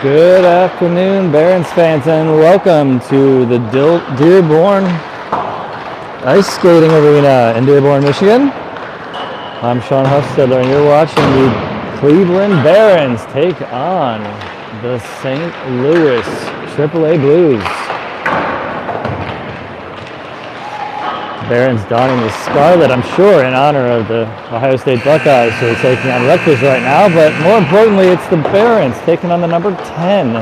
Good afternoon, Barons fans, and welcome to the Dearborn Ice Skating Arena in Dearborn, Michigan. I'm Sean Hufstedler, and you're watching the Cleveland Barons take on the St. Louis AAA Blues. Barons donning the scarlet, I'm sure, in honor of the Ohio State Buckeyes who are taking on Rutgers right now, but more importantly, it's the Barons taking on the number 10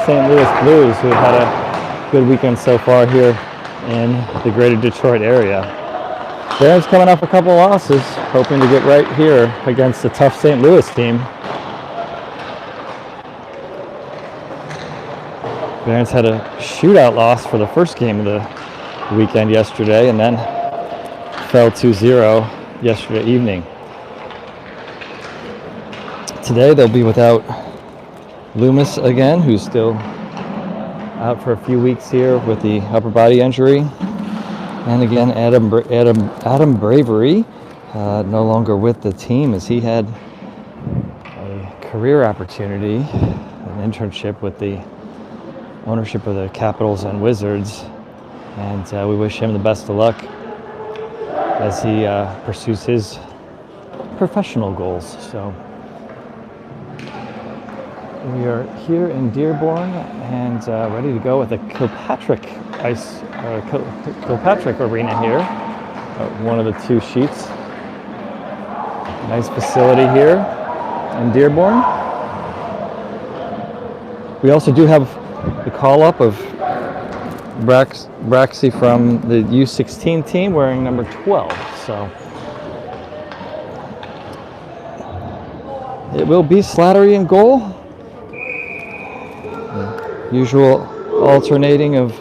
St. Louis Blues, who have had a good weekend so far here in the greater Detroit area. Barons coming off a couple losses, hoping to get right here against a tough St. Louis team. Barons had a shootout loss for the first game of the weekend yesterday, and then fell 2-0 yesterday evening. Today they'll be without Loomis again, who's still out for a few weeks here with the upper body injury, and again Adam Bravery no longer with the team, as he had a career opportunity, an internship with the ownership of the Capitals and Wizards. And we wish him the best of luck as he pursues his professional goals. So we are here in Dearborn and ready to go with the Kilpatrick Kilpatrick Arena here, one of the two sheets. Nice facility here in Dearborn. We also do have the call-up of Braxy from the U16 team wearing number 12, so it will be Slattery in goal. The usual alternating of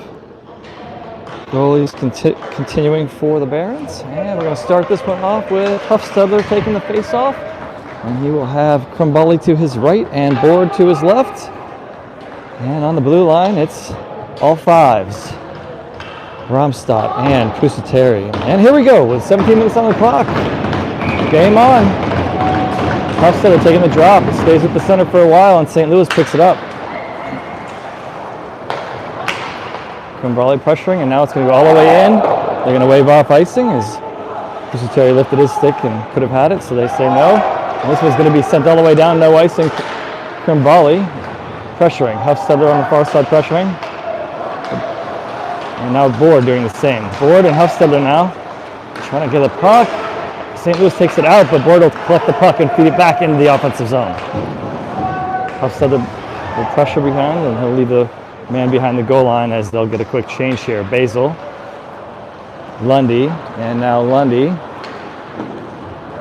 goalies continuing for the Barons, and we're going to start this one off with Hufstedler taking the face-off, and he will have Crumbully to his right and Board to his left, and on the blue line it's all fives, Romstott and Pusateri. And here we go with 17 minutes on the clock. Game on. Hufstedler taking the drop. It stays at the center for a while, and St. Louis picks it up. Crumbully pressuring, and now it's going to go all the way in. They're going to wave off icing as Pusateri lifted his stick and could have had it, so they say no. And this one's going to be sent all the way down, no icing. Crumbully pressuring. Hufstedler on the far side pressuring. And now Board doing the same. Board and Hufstedler now trying to get the puck. St. Louis takes it out, but Board will collect the puck and feed it back into the offensive zone. Hufstedler will pressure behind, and he'll leave the man behind the goal line as they'll get a quick change here. Basil, Lundy, and now Lundy.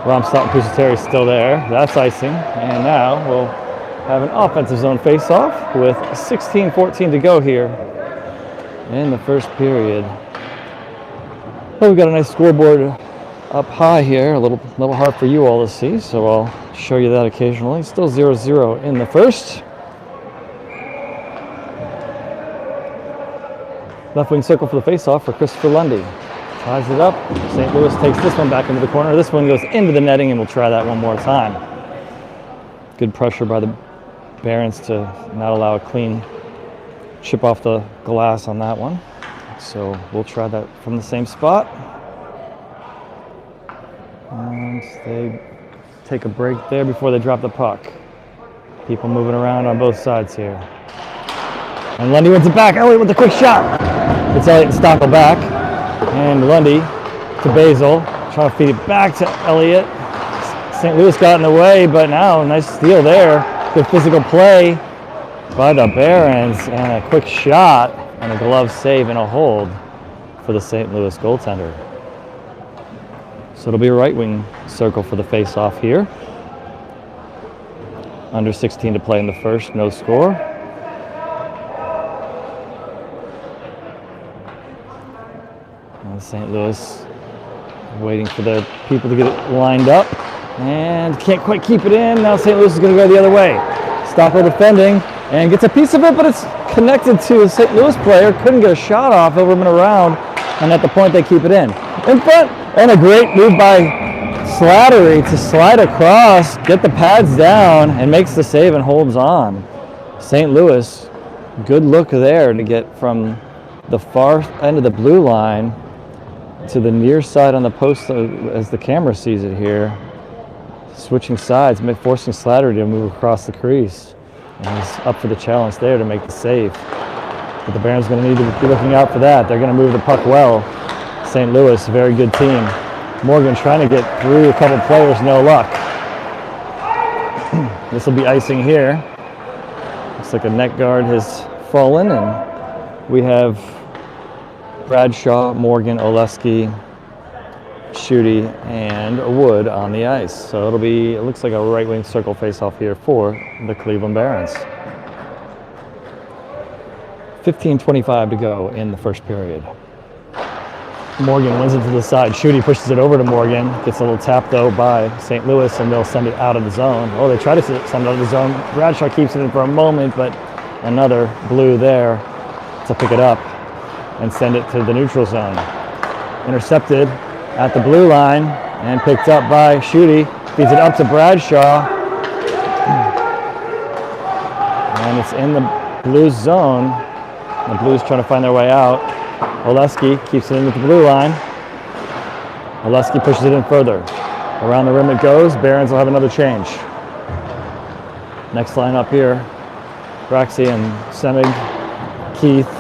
Romstott and Pusateri still there. That's icing. And now we'll have an offensive zone face-off with 16:14 to go here in the first period. Well, we've got a nice scoreboard up high here, a little hard for you all to see, so I'll show you that occasionally. Still 0-0 in the first. Left wing circle for the face-off for Christopher Lundy. Ties it up. St. Louis takes this one back into the corner. This one goes into the netting, and we'll try that one more time. Good pressure by the Barons to not allow a clean chip off the glass on that one. So we'll try that from the same spot. And they take a break there before they drop the puck. People moving around on both sides here. And Lundy wins it back. Elliott with a quick shot. It's Elliott and Stockel back. And Lundy to Basil, trying to feed it back to Elliott. St. Louis got in the way, but now nice steal there. Good physical play by the Barons, and a quick shot and a glove save and a hold for the St. Louis goaltender. So it'll be a right wing circle for the face-off here. Under 16 to play in the first, no score. And St. Louis waiting for their people to get it lined up, and can't quite keep it in. Now St. Louis is going to go the other way. Stockel defending and gets a piece of it, but it's connected to a St. Louis player. Couldn't get a shot off, overman around, and at the point they keep it in front. And a great move by Slattery to slide across, get the pads down, and makes the save and holds on. St. Louis, good look there to get from the far end of the blue line to the near side on the post as the camera sees it here. Switching sides, forcing Slattery to move across the crease. And he's up for the challenge there to make the save. But the Barons are going to need to be looking out for that. They're going to move the puck well. St. Louis, very good team. Morgan trying to get through a couple players, no luck. This will be icing here. Looks like a net guard has fallen, and we have Bradshaw, Morgan, Oleski, Schutte, and Wood on the ice. So it looks like a right wing circle face off here for the Cleveland Barons. 15:25 to go in the first period. Morgan wins it to the side. Schutte pushes it over to Morgan. Gets a little tap though by St. Louis, and they'll send it out of the zone. Oh, they try to send it out of the zone. Bradshaw keeps it in for a moment, but another blue there to pick it up and send it to the neutral zone. Intercepted at the blue line and picked up by Schutte. Feeds it up to Bradshaw. And it's in the Blues zone. The Blues trying to find their way out. Oleski keeps it in with the blue line. Oleski pushes it in further. Around the rim it goes. Barons will have another change. Next line up here. Braxi and Semig, Keith,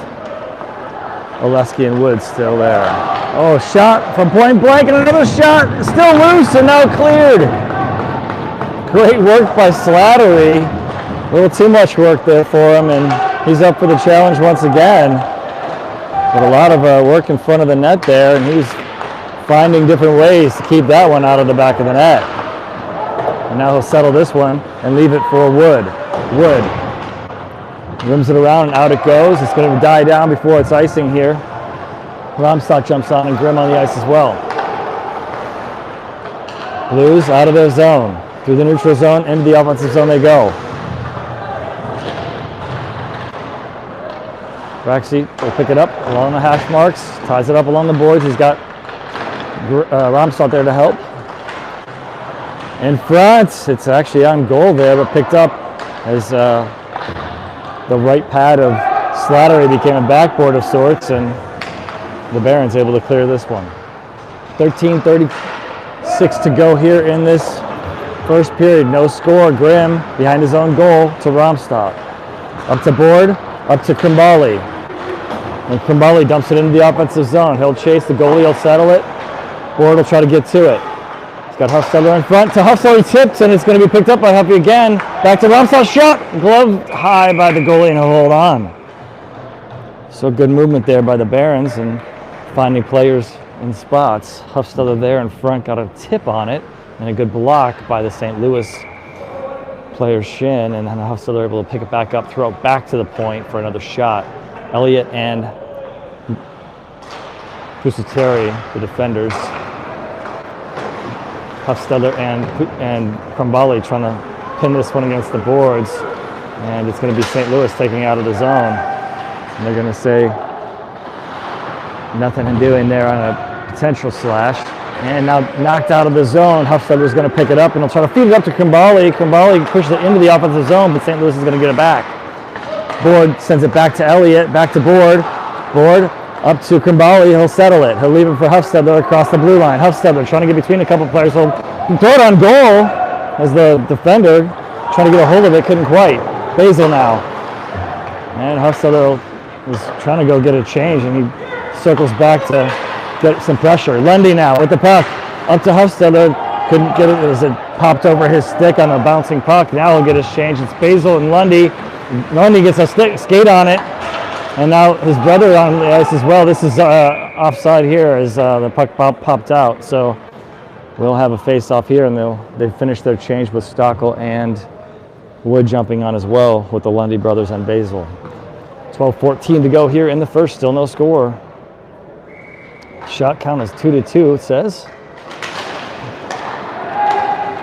Oleski and Wood still there. Oh, shot from point blank and another shot. Still loose and now cleared. Great work by Slattery. A little too much work there for him, and he's up for the challenge once again. But a lot of work in front of the net there, and he's finding different ways to keep that one out of the back of the net. And now he'll settle this one and leave it for Wood. Wood rims it around and out it goes. It's going to die down before it's icing here. Romstock jumps on and Grimm on the ice as well. Blues out of their zone. Through the neutral zone, into the offensive zone they go. Braxi will pick it up along the hash marks, ties it up along the boards. He's got Romstock there to help. In front, it's actually on goal there, but picked up as the right pad of Slattery became a backboard of sorts, and the Barons able to clear this one. 13:36 to go here in this first period. No score. Grimm behind his own goal to Romstock. Up to Board, up to Krimbali. And Krimbali dumps it into the offensive zone. He'll chase the goalie, he'll settle it. Board will try to get to it. He's got Hufstedler in front. To Hufstedler, he tips, and it's going to be picked up by Huffy again. Back to Romstock, shot. Glove high by the goalie, and he'll hold on. So good movement there by the Barons and finding players in spots. Hufstedler there in front got a tip on it, and a good block by the St. Louis player's shin, and then Hufstedler able to pick it back up, throw it back to the point for another shot. Elliott and Pusateri, the defenders. Hufstedler and Krimbali trying to pin this one against the boards, and it's going to be St. Louis taking out of the zone. And they're going to say nothing in doing there on a potential slash. And now knocked out of the zone. Hufstedler's going to pick it up, and he'll try to feed it up to Krimbali. Krimbali pushes it into the offensive zone, but St. Louis is going to get it back. Board sends it back to Elliott, back to Board. Board up to Krimbali. He'll settle it. He'll leave it for Hufstedler across the blue line. Hufstedler trying to get between a couple players. He'll throw it on goal as the defender trying to get a hold of it. Couldn't quite. Basil now. And Hufstedler was trying to go get a change, and he circles back to get some pressure. Lundy now with the puck. Up to Hufstedler. Couldn't get it as it popped over his stick on a bouncing puck. Now he'll get his change. It's Basil and Lundy. Lundy gets a skate on it. And now his brother on the ice as well. This is offside here as the puck popped out. So we'll have a face-off here, and they finish their change with Stockel and Wood jumping on as well with the Lundy brothers and Basil. 12:14 to go here in the first. Still no score. Shot count is 2-2, it says.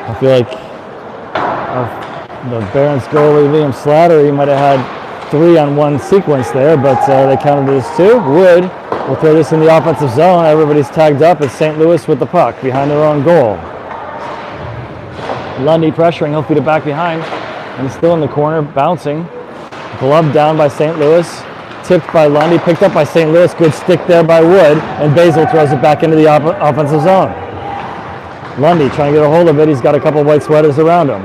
I feel like the Barons goalie, Liam Slattery, might have had 3 on one sequence there, but they counted it as 2. Wood will throw this in the offensive zone. Everybody's tagged up. It's St. Louis with the puck behind their own goal. Lundy pressuring. He'll feed it back behind. And still in the corner, bouncing. Gloved down by St. Louis. Tipped by Lundy, picked up by St. Louis. Good stick there by Wood, and Basil throws it back into the offensive zone. Lundy trying to get a hold of it. He's got a couple of white sweaters around him.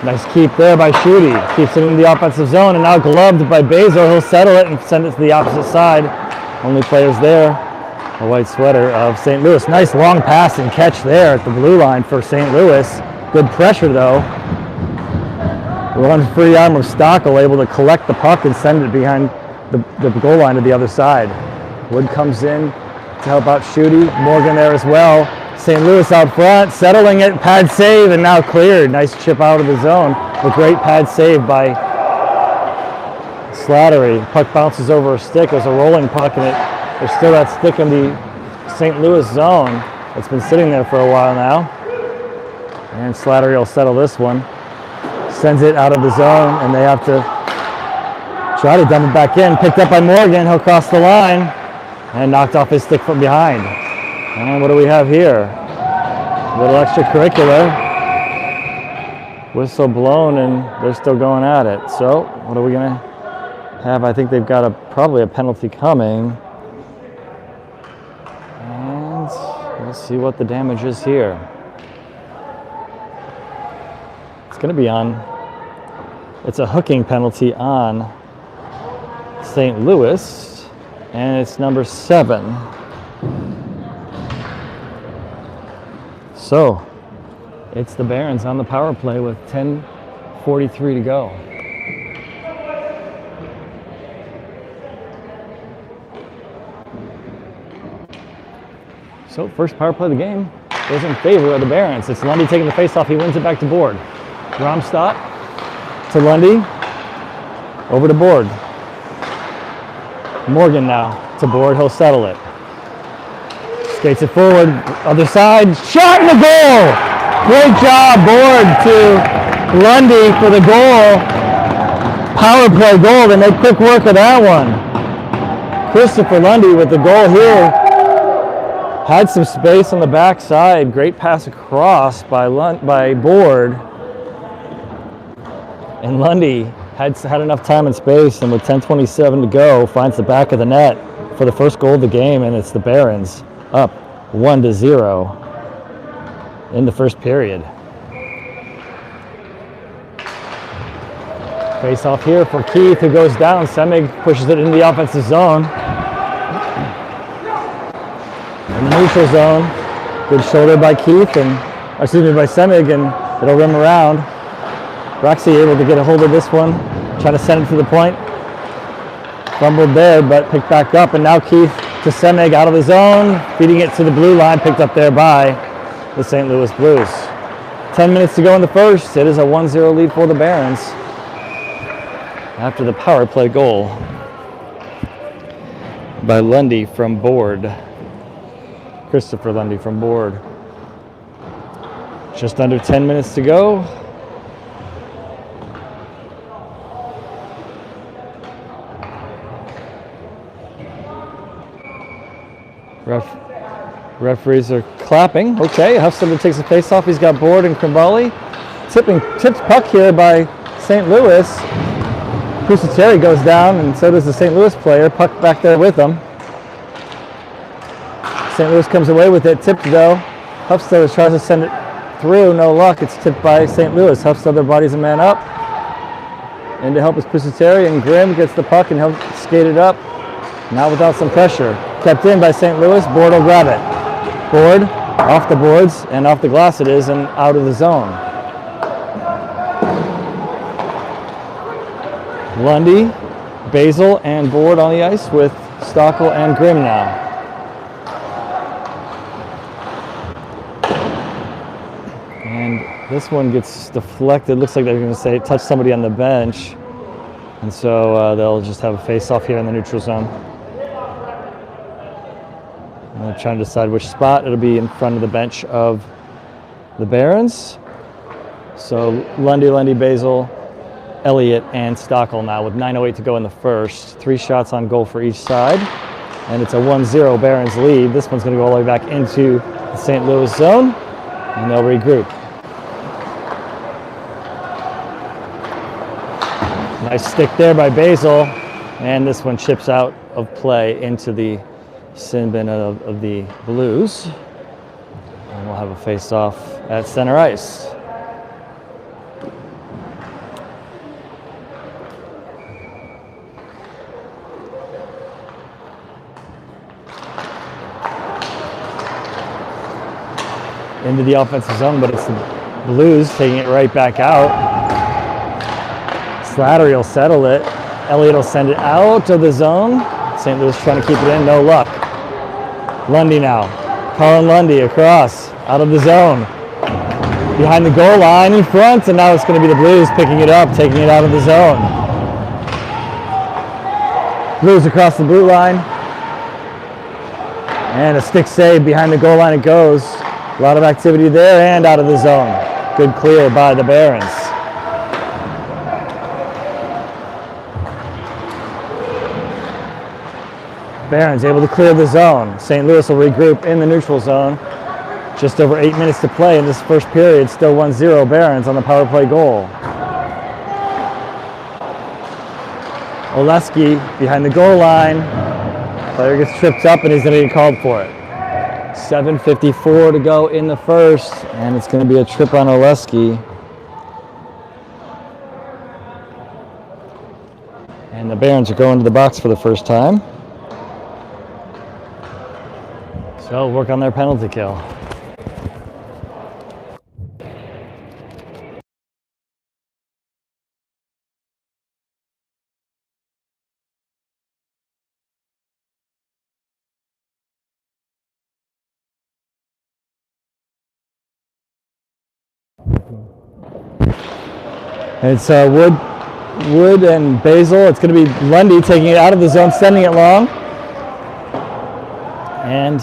Nice keep there by Schutte. Keeps it in the offensive zone, and now gloved by Basil. He'll settle it and send it to the opposite side. Only players there, a white sweater of St. Louis. Nice long pass and catch there at the blue line for St. Louis. Good pressure though. One free arm of Stockel, able to collect the puck and send it behind the goal line to the other side. Wood comes in to help out Schutte. Morgan there as well. St. Louis out front, settling it, pad save, and now cleared. Nice chip out of the zone. A great pad save by Slattery. Puck bounces over a stick. There's a rolling puck, and there's still that stick in the St. Louis zone. It's been sitting there for a while now. And Slattery will settle this one. Sends it out of the zone, and they have to try to dump it back in. Picked up by Morgan. He'll cross the line and knocked off his stick from behind. And what do we have here? A little extracurricular. Whistle blown, and they're still going at it. So what are we going to have? I think they've got probably a penalty coming. And we'll see what the damage is here. It's going to be it's a hooking penalty on St. Louis, and it's number 7. So it's the Barons on the power play with 10:43 to go. So first power play of the game goes in favor of the Barons. It's Lundy taking the face off. He wins it back to Board. Romstad to Lundy. Over to Board. Morgan now to Board. He'll settle it. Skates it forward. Other side. Shot in the goal! Great job, Board, to Lundy for the goal. Power play goal. They make quick work of that one. Christopher Lundy with the goal here. Had some space on the backside. Great pass across by Board. And Lundy had enough time and space, and with 10:27 to go, finds the back of the net for the first goal of the game, and it's the Barons up 1-0 in the first period. Face off here for Keith, who goes down. Semig pushes it into the offensive zone. In the neutral zone, good shoulder by Keith, by Semig, and it'll rim around. Roxy able to get a hold of this one, try to send it to the point. Fumbled there, but picked back up, and now Keith to Semig out of the zone, feeding it to the blue line, picked up there by the St. Louis Blues. 10 minutes to go in the first. It is a 1-0 lead for the Barons after the power play goal by Lundy from Board. Christopher Lundy from Board. Just under 10 minutes to go. Referees are clapping. Okay, Huffstetler takes the face off. He's got Board and Krimbali. Tipped puck here by St. Louis. Pusateri goes down, and so does the St. Louis player. Puck back there with him. St. Louis comes away with it. Tipped though. Huffstetler tries to send it through. No luck. It's tipped by St. Louis. Huffstetler bodies a man up. And to help is Pusateri, and Grimm gets the puck and he'll skate it up. Now without some pressure. Kept in by St. Louis. Board will grab it. Board off the boards and off the glass it is, and out of the zone. Lundy, Basil, and Board on the ice with Stockel and Grimm now. And this one gets deflected. Looks like they're going to say touch somebody on the bench. And so they'll just have a face-off here in the neutral zone. I'm trying to decide which spot. It'll be in front of the bench of the Barons. So Lundy, Basil, Elliott, and Stockel now with 9:08 to go in the first. 3 shots on goal for each side. And it's a 1-0 Barons lead. This one's going to go all the way back into the St. Louis zone, and they'll regroup. Nice stick there by Basil, and this one chips out of play into the sin bin of the Blues. And we'll have a face-off at center ice. Into the offensive zone, but it's the Blues taking it right back out. Slattery will settle it. Elliott will send it out of the zone. St. Louis trying to keep it in, no luck. Lundy now. Colin Lundy across, out of the zone. Behind the goal line in front, and now it's going to be the Blues picking it up, taking it out of the zone. Blues across the blue line. And a stick save behind the goal line it goes. A lot of activity there and out of the zone. Good clear by the Barons. Barons able to clear the zone. St. Louis will regroup in the neutral zone. Just over 8 minutes to play in this first period. Still 1-0 Barons on the power play goal. Oleski behind the goal line. Player gets tripped up and he's going to get called for it. 7:54 to go in the first, and it's going to be a trip on Oleski. And the Barons are going to the box for the first time. So work on their penalty kill. It's Wood and Basil. It's going to be Lundy taking it out of the zone, sending it long. And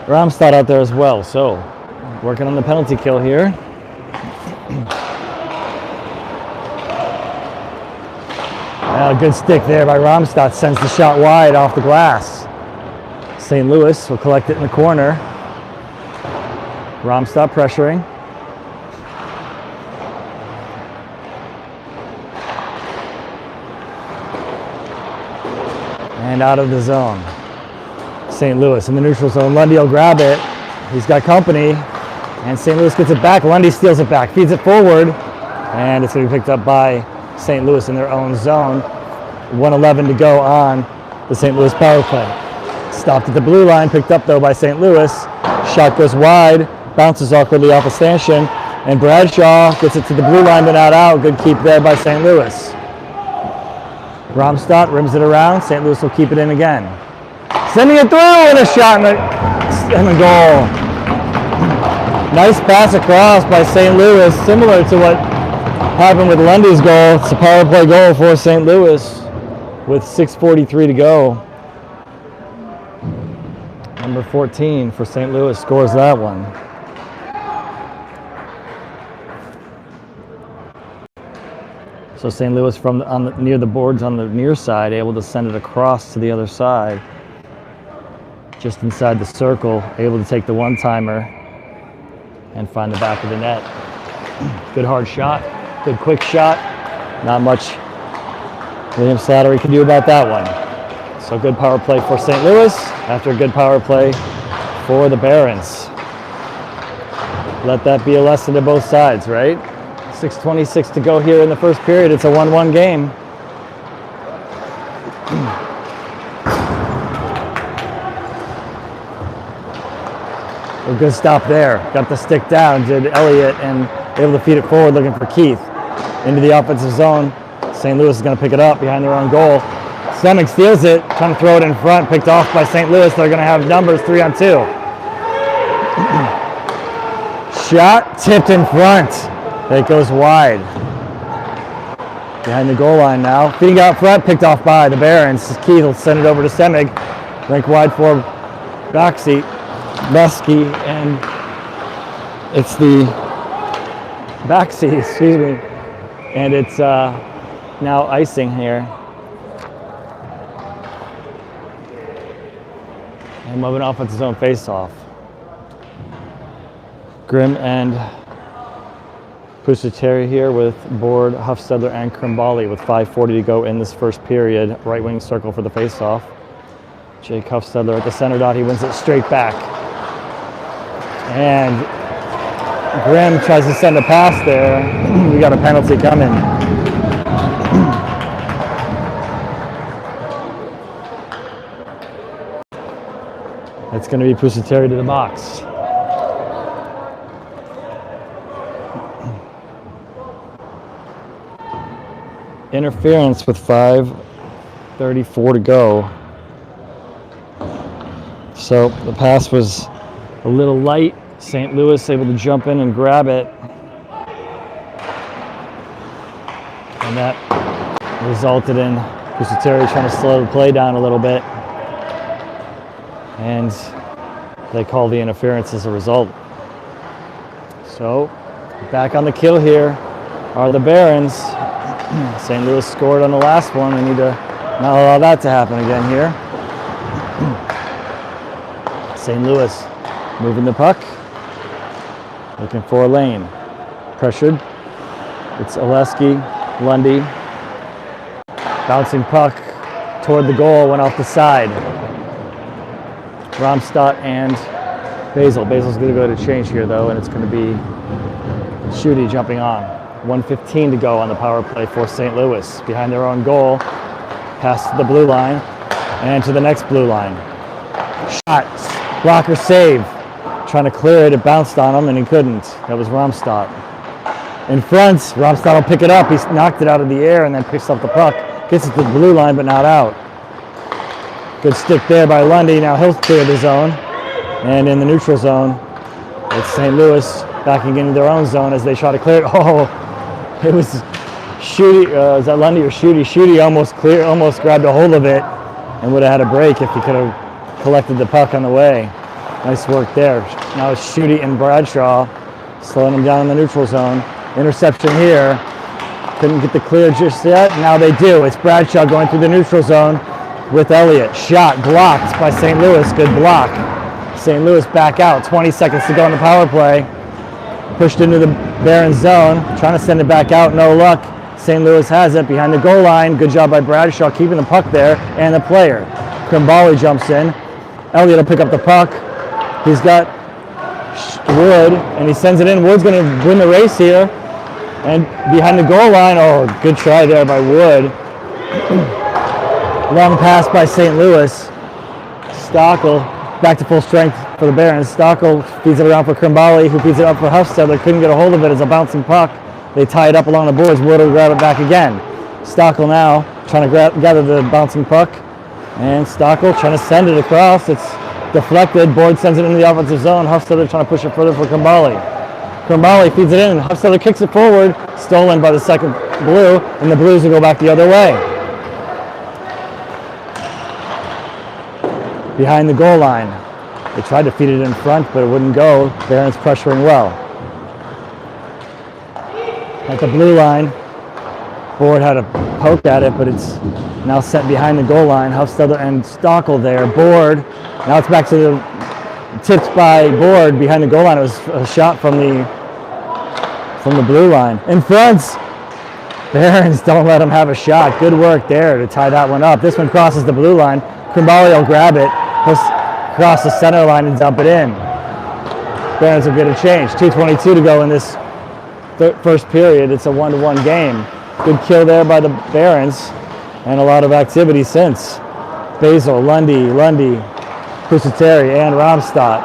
Romstad out there as well. So working on the penalty kill here. A good stick there by Romstad, sends the shot wide off the glass. St. Louis will collect it in the corner. Romstad pressuring. And out of the zone. St. Louis in the neutral zone. Lundy will grab it. He's got company. And St. Louis gets it back. Lundy steals it back. Feeds it forward. And it's going to be picked up by St. Louis in their own zone. 1:11 to go on the St. Louis power play. Stopped at the blue line. Picked up though by St. Louis. Shot goes wide. Bounces awkwardly off a stanchion. And Bradshaw gets it to the blue line but not out. Good keep there by St. Louis. Romstad rims it around. St. Louis will keep it in again. Sending it through and a shot and a goal. Nice pass across by St. Louis, similar to what happened with Lundy's goal. It's a power play goal for St. Louis with 6:43 to go. Number 14 for St. Louis scores that one. So St. Louis from near the boards on the near side, able to send it across to the other side. Just inside the circle, able to take the one-timer and find the back of the net. Good hard shot, good quick shot. Not much William Slattery can do about that one. So good power play for St. Louis after a good power play for the Barons. Let that be a lesson to both sides, right? 6:26 to go here in the first period. It's a 1-1 game. A good stop there. Got the stick down, did Elliott, and able to feed it forward looking for Keith. Into the offensive zone. St. Louis is going to pick it up behind their own goal. Semick steals it, trying to throw it in front, picked off by St. Louis. They're going to have numbers 3-on-2. Shot tipped in front. It goes wide. Behind the goal line now. Feeding out front, picked off by the Barons. Keith will send it over to Semick. Link wide for Lesky, and it's the Baxi, excuse me. And it's now icing here. And moving off with his own face-off. Grimm and Pusateri here with Board, Huffstedler, and Krimbali with 5:40 to go in this first period. Right wing circle for the faceoff. Jake Huffstedler at the center dot. He wins it straight back. And Grimm tries to send a pass there. We got a penalty coming. It's going to be Pusateri to the box. Interference with 5:34 to go. So the pass was a little light. St. Louis able to jump in and grab it. And that resulted in Pusateri trying to slow the play down a little bit. And they call the interference as a result. So back on the kill here are the Barons. St. Louis scored on the last one. We need to not allow that to happen again here. St. Louis moving the puck. Looking for a lane. Pressured. It's Oleski, Lundy. Bouncing puck toward the goal, went off the side. Romstadt and Basil. Basil's going to go to change here though, and it's going to be Schutte jumping on. 1:15 to go on the power play for St. Louis. Behind their own goal. Pass to the blue line and to the next blue line. Shot. Blocker save. Trying to clear it. It bounced on him and he couldn't. That was Romstadt. In front. Romstadt will pick it up. He's knocked it out of the air and then picks up the puck. Gets it to the blue line but not out. Good stick there by Lundy. Now he'll clear the zone. And in the neutral zone, it's St. Louis backing into their own zone as they try to clear it. Oh, it was Schutte. Is that Lundy or Schutte? Schutte almost grabbed a hold of it and would have had a break if he could have collected the puck on the way. Nice work there. Now it's Schutte and Bradshaw slowing him down in the neutral zone. Interception here. Couldn't get the clear just yet. Now they do. It's Bradshaw going through the neutral zone with Elliott. Shot blocked by St. Louis. Good block. St. Louis back out. 20 seconds to go in the power play. Pushed into the Barons zone. Trying to send it back out. No luck. St. Louis has it behind the goal line. Good job by Bradshaw keeping the puck there and the player. Krimbali jumps in. Elliott will pick up the puck. He's got Wood and he sends it in. Wood's going to win the race here. And behind the goal line, oh, good try there by Wood. Long pass by St. Louis. Stockel back to full strength for the Barons. Stockel feeds it around for Krimbali, who feeds it up for Huffstedler. Couldn't get a hold of it as a bouncing puck. They tie it up along the boards. Wood will grab it back again. Stockel now trying to gather the bouncing puck. And Stockel trying to send it across. It's deflected. Board sends it into the offensive zone. Huffstedler trying to push it further for Krimbali. Krimbali feeds it in. Huffstedler kicks it forward. Stolen by the second blue. And the Blues will go back the other way. Behind the goal line. They tried to feed it in front, but it wouldn't go. Barons pressuring well. At the blue line, Board had a poke at it, but it's now sent behind the goal line. Huffstedler and Stockel there. Board. Now it's back to the tipped by Board behind the goal line. It was a shot from the blue line. In front. Barons don't let him have a shot. Good work there to tie that one up. This one crosses the blue line. Krimbali will grab it. He'll cross the center line and dump it in. Barons will get a change. 2:22 to go in this first period. It's a 1-1 game. Good kill there by the Barons and a lot of activity since. Basil, Lundy, Pusateri, and Romstadt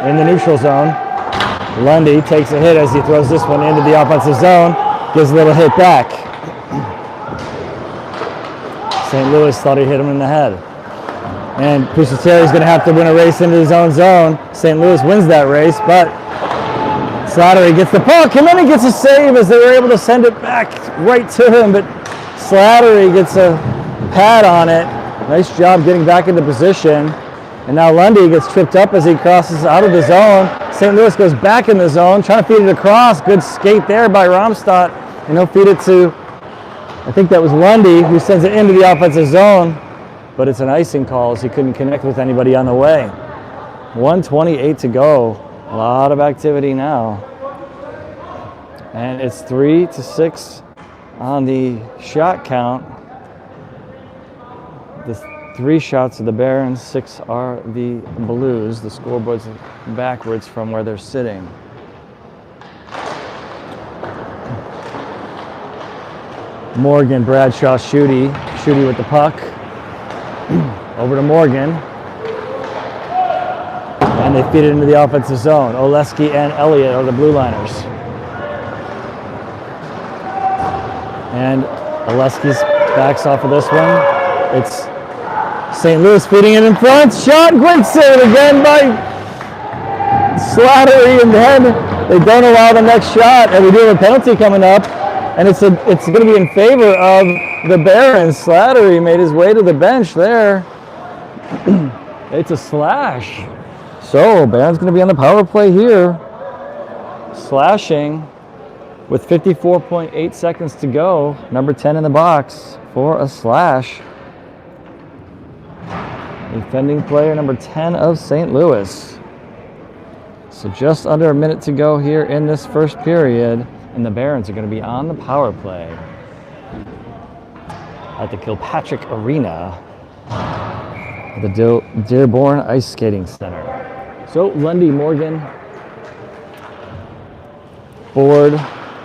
in the neutral zone. Lundy takes a hit as he throws this one into the offensive zone. Gives a little hit back. St. Louis thought he hit him in the head. And Pusateri is going to have to win a race into his own zone. St. Louis wins that race, but Slattery gets the puck, and then he gets a save as they were able to send it back right to him, but Slattery gets a pad on it. Nice job getting back into position. And now Lundy gets tripped up as he crosses out of the zone. St. Louis goes back in the zone, trying to feed it across. Good skate there by Romstadt, and he'll feed it to, I think that was Lundy, who sends it into the offensive zone. But it's an icing call as he couldn't connect with anybody on the way. 1:28 to go. A lot of activity now. And it's 3-6 on the shot count. The 3 shots of the Barons, 6 are the Blues. The scoreboard's backwards from where they're sitting. Morgan, Bradshaw, Schutte with the puck. Over to Morgan. And they feed it into the offensive zone. Oleski and Elliott are the blue liners. And Oleski's backs off of this one. It's St. Louis feeding it in front. Shot, great save again by Slattery, and then they don't allow the next shot. And we do have a penalty coming up. And it's going to be in favor of the Barons. Slattery made his way to the bench there. It's a slash. So Barons going to be on the power play here. Slashing with 54.8 seconds to go. Number 10 in the box for a slash. Defending player number 10 of St. Louis. So just under a minute to go here in this first period. And the Barons are going to be on the power play at the Kilpatrick Arena at the Dearborn Ice Skating Center. So Lundy, Morgan, Board,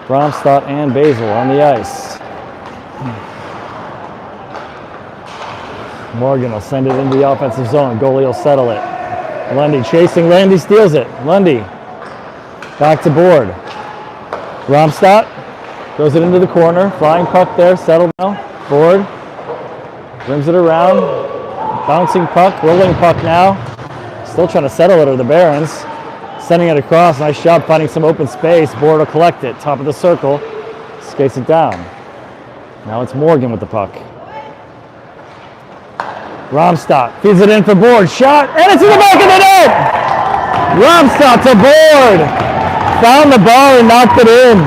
Bromstad, and Basil on the ice. Morgan will send it into the offensive zone. Goalie will settle it. Lundy chasing. Lundy steals it. Lundy back to Board. Bromstad throws it into the corner. Flying puck there. Settled now. Board rims it around. Bouncing puck. Rolling puck now. Still trying to settle it are the Barons. Sending it across. Nice job finding some open space. Board will collect it. Top of the circle. Skates it down. Now it's Morgan with the puck. Bromstad feeds it in for Board. Shot. And it's in the back of the net. Bromstad to Board. Found the ball and knocked it in.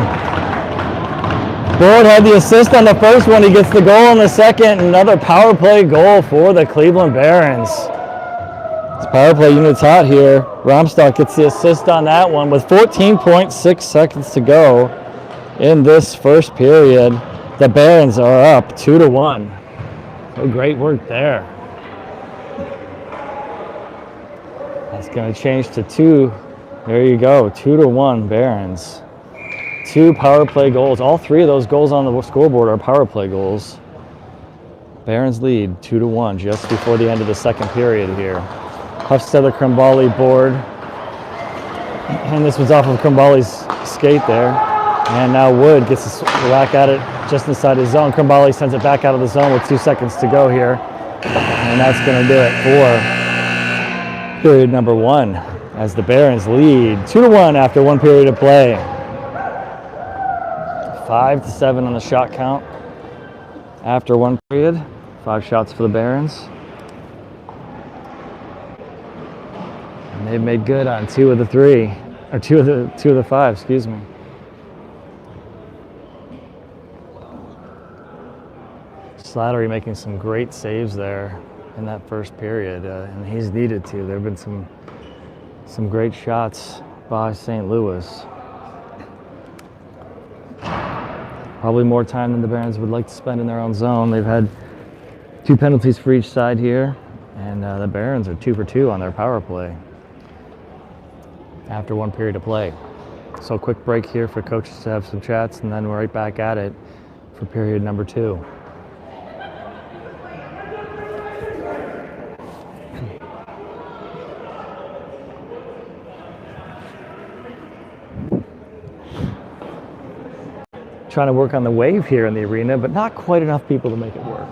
Board had the assist on the first one. He gets the goal on the second. Another power play goal for the Cleveland Barons. This power play unit's hot here. Bromstad gets the assist on that one with 14.6 seconds to go in this first period. The Barons are up 2-1. So great work there. That's going to change to 2. There you go, 2-1 Barons. 2 power play goals. All 3 of those goals on the scoreboard are power play goals. Barons lead 2-1 just before the end of the second period here. Huffstetter, Krimbali, Board. And this was off of Krimbali's skate there. And now Wood gets a whack at it just inside his zone. Krimbali sends it back out of the zone with 2 seconds to go here. And that's going to do it for period number 1. As the Barons lead 2-1 after 1 period of play. 5-7 on the shot count after 1 period. 5 shots for the Barons. And they've made good on 2 of the 3, or 2 of the 5, excuse me. Slattery making some great saves there in that first period, and he's needed to. There have been some great shots by St. Louis. Probably more time than the Barons would like to spend in their own zone. They've had 2 penalties for each side here, and the Barons are 2 for 2 on their power play after 1 period of play. So a quick break here for coaches to have some chats, and then we're right back at it for period number 2. Trying to work on the wave here in the arena, but not quite enough people to make it work.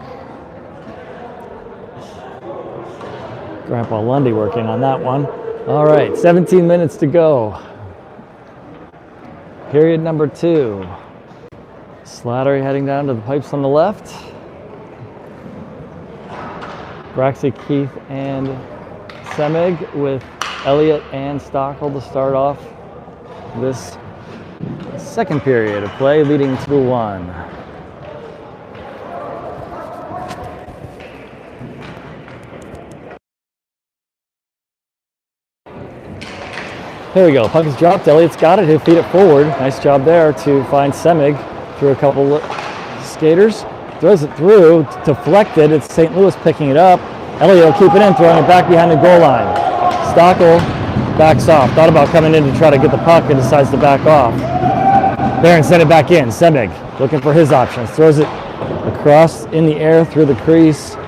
Grandpa Lundy working on that one. All right, 17 minutes to go. Period number 2. Slattery heading down to the pipes on the left. Braxy, Keith, and Semig with Elliott and Stockel to start off this second period of play, leading 2-1. Here we go. Puck is dropped. Elliott's got it. He'll feed it forward. Nice job there to find Semig through a couple skaters. Throws it through. Deflected. It's St. Louis picking it up. Elliott will keep it in, throwing it back behind the goal line. Stockel backs off. Thought about coming in to try to get the puck and decides to back off. Barons sent it back in. Semig looking for his options. Throws it across in the air through the crease.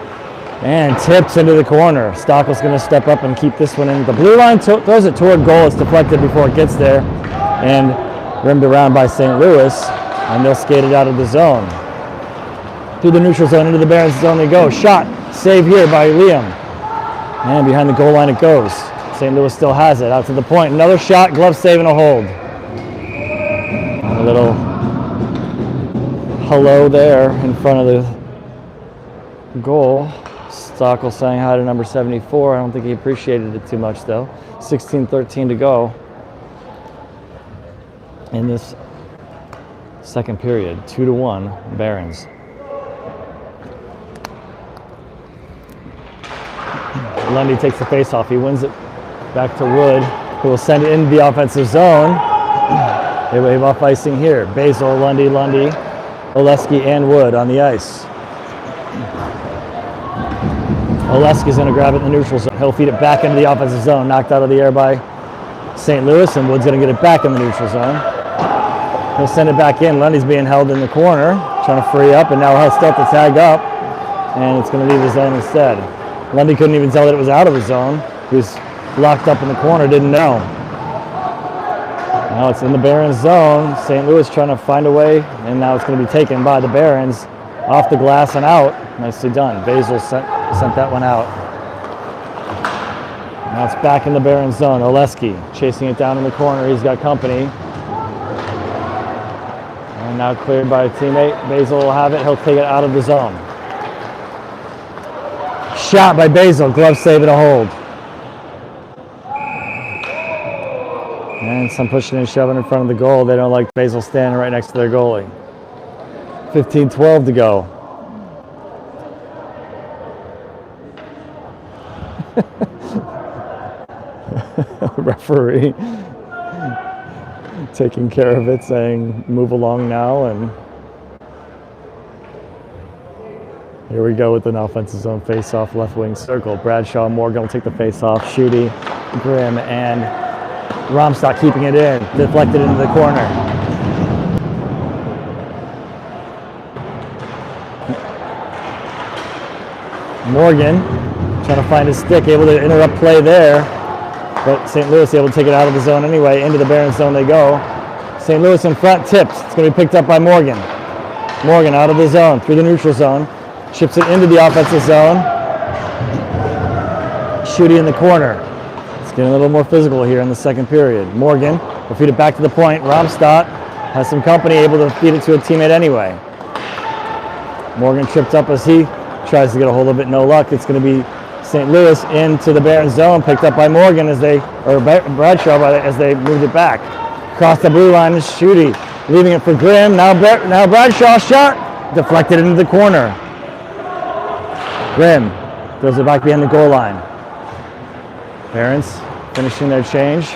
And tips into the corner. Stockel's going to step up and keep this one in. The blue line throws it toward goal. It's deflected before it gets there. And rimmed around by St. Louis. And they'll skate it out of the zone. Through the neutral zone, into the Barons zone they go. Shot. Save here by Liam. And behind the goal line it goes. St. Louis still has it. Out to the point. Another shot. Glove save and a hold. A little hello there in front of the goal. Stockel saying hi to number 74. I don't think he appreciated it too much though. 16:13 to go in this second period. 2-1 Barons. Lundy takes the face-off. He wins it back to Wood, who will send it into the offensive zone. They wave off icing here. Basil, Lundy, Oleski, and Wood on the ice. Oleski's going to grab it in the neutral zone. He'll feed it back into the offensive zone. Knocked out of the air by St. Louis, and Wood's going to get it back in the neutral zone. He'll send it back in. Lundy's being held in the corner, trying to free up, and now he'll still have to tag up, and it's going to leave the zone instead. Lundy couldn't even tell that it was out of the zone. He was locked up in the corner, didn't know. Now it's in the Barons zone. St. Louis trying to find a way, and now it's going to be taken by the Barons off the glass and out. Nicely done. Basil sent that one out. Now it's back in the Barons zone. Oleski chasing it down in the corner. He's got company. And now cleared by a teammate. Basil will have it. He'll take it out of the zone. Shot by Basil. Glove save and a hold. And some pushing and shoving in front of the goal. They don't like Basil standing right next to their goalie. 15:12 to go. Referee taking care of it, saying move along now, and here we go with an offensive zone face-off, left wing circle. Bradshaw and Morgan will take the face-off. Schutte, Grimm, and Romstock keeping it in, deflected into the corner. Morgan trying to find his stick, able to interrupt play there, but St. Louis able to take it out of the zone anyway. Into the Barons zone they go. St. Louis in front, tips. It's going to be picked up by Morgan. Morgan out of the zone, through the neutral zone. Chips it into the offensive zone. Schutte in the corner. It's getting a little more physical here in the second period. Morgan will feed it back to the point. Romstad has some company, able to feed it to a teammate anyway. Morgan tripped up as he tries to get a hold of it, no luck. It's going to be St. Louis into the Barons zone, picked up by Morgan Bradshaw as they moved it back. Across the blue line is Schutte, leaving it for Grimm. Now Bradshaw shot, deflected into the corner. Grimm throws it back behind the goal line. Barons finishing their change,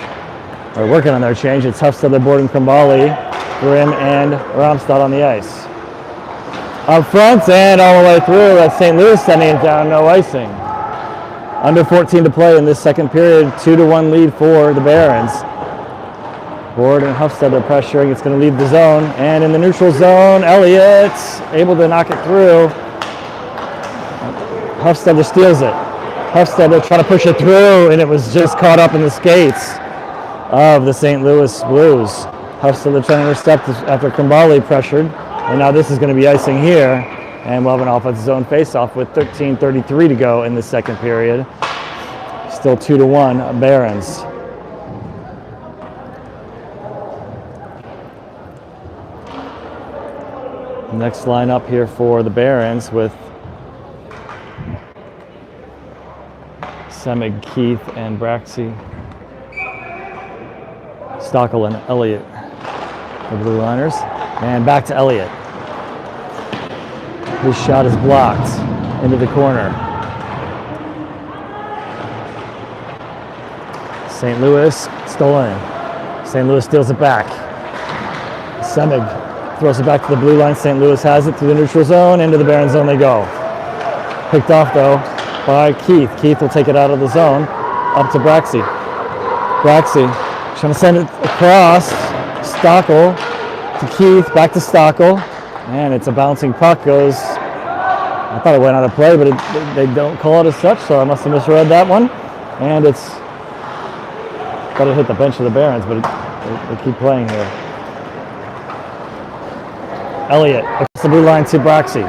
or working on their change. It's Hufstad, Borden, Krimbali, Grimm, and Romstad on the ice. Up front and all the way through. That's St. Louis sending it down, no icing. Under 14 to play in this second period. 2-1 lead for the Barons. Borden and Hufstad are pressuring. It's going to leave the zone. And in the neutral zone, Elliott able to knock it through. Hufstad steals it. Hufstad trying to push it through, and it was just caught up in the skates of the St. Louis Blues. Hufstad trying to intercept after Krimbali pressured. And now this is going to be icing here, and we'll have an offensive zone face-off with 13:33 to go in the second period. Still 2-1 Barons. Next lineup here for the Barons with Semig, Keith, and Braxey. Stockel and Elliott, the Blue Liners. And back to Elliott. His shot is blocked into the corner. St. Louis stolen. St. Louis steals it back. Semig throws it back to the blue line. St. Louis has it through the neutral zone. Into the Barron zone they go. Picked off though by Keith. Keith will take it out of the zone up to Braxey. Braxey trying to send it across. Stockel to Keith, back to Stockel. And it's a bouncing puck. Goes, I thought it went out of play, but they don't call it as such, so I must have misread that one. And it's, thought it hit the bench of the Barons, but they keep playing here. Elliott across the blue line to Braxey.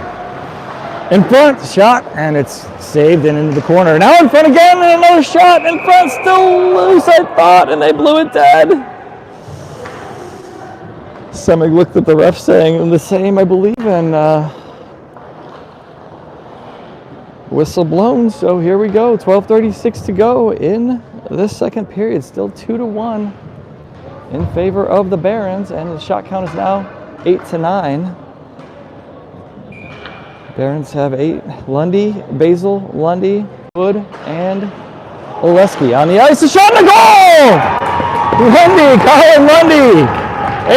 In front, shot, and it's saved and into the corner. Now in front again, and another shot in front, still loose, I thought, and they blew it dead. Semig looked at the ref saying the same, I believe, and whistle blown. So here we go, 12:36 to go in this second period. Still 2-1 in favor of the Barons, and the shot count is now 8-9. Barons have 8. Lundy, Basil, Lundy, Wood, and Oleski on the ice. A shot and a goal! Lundy, Colin Lundy,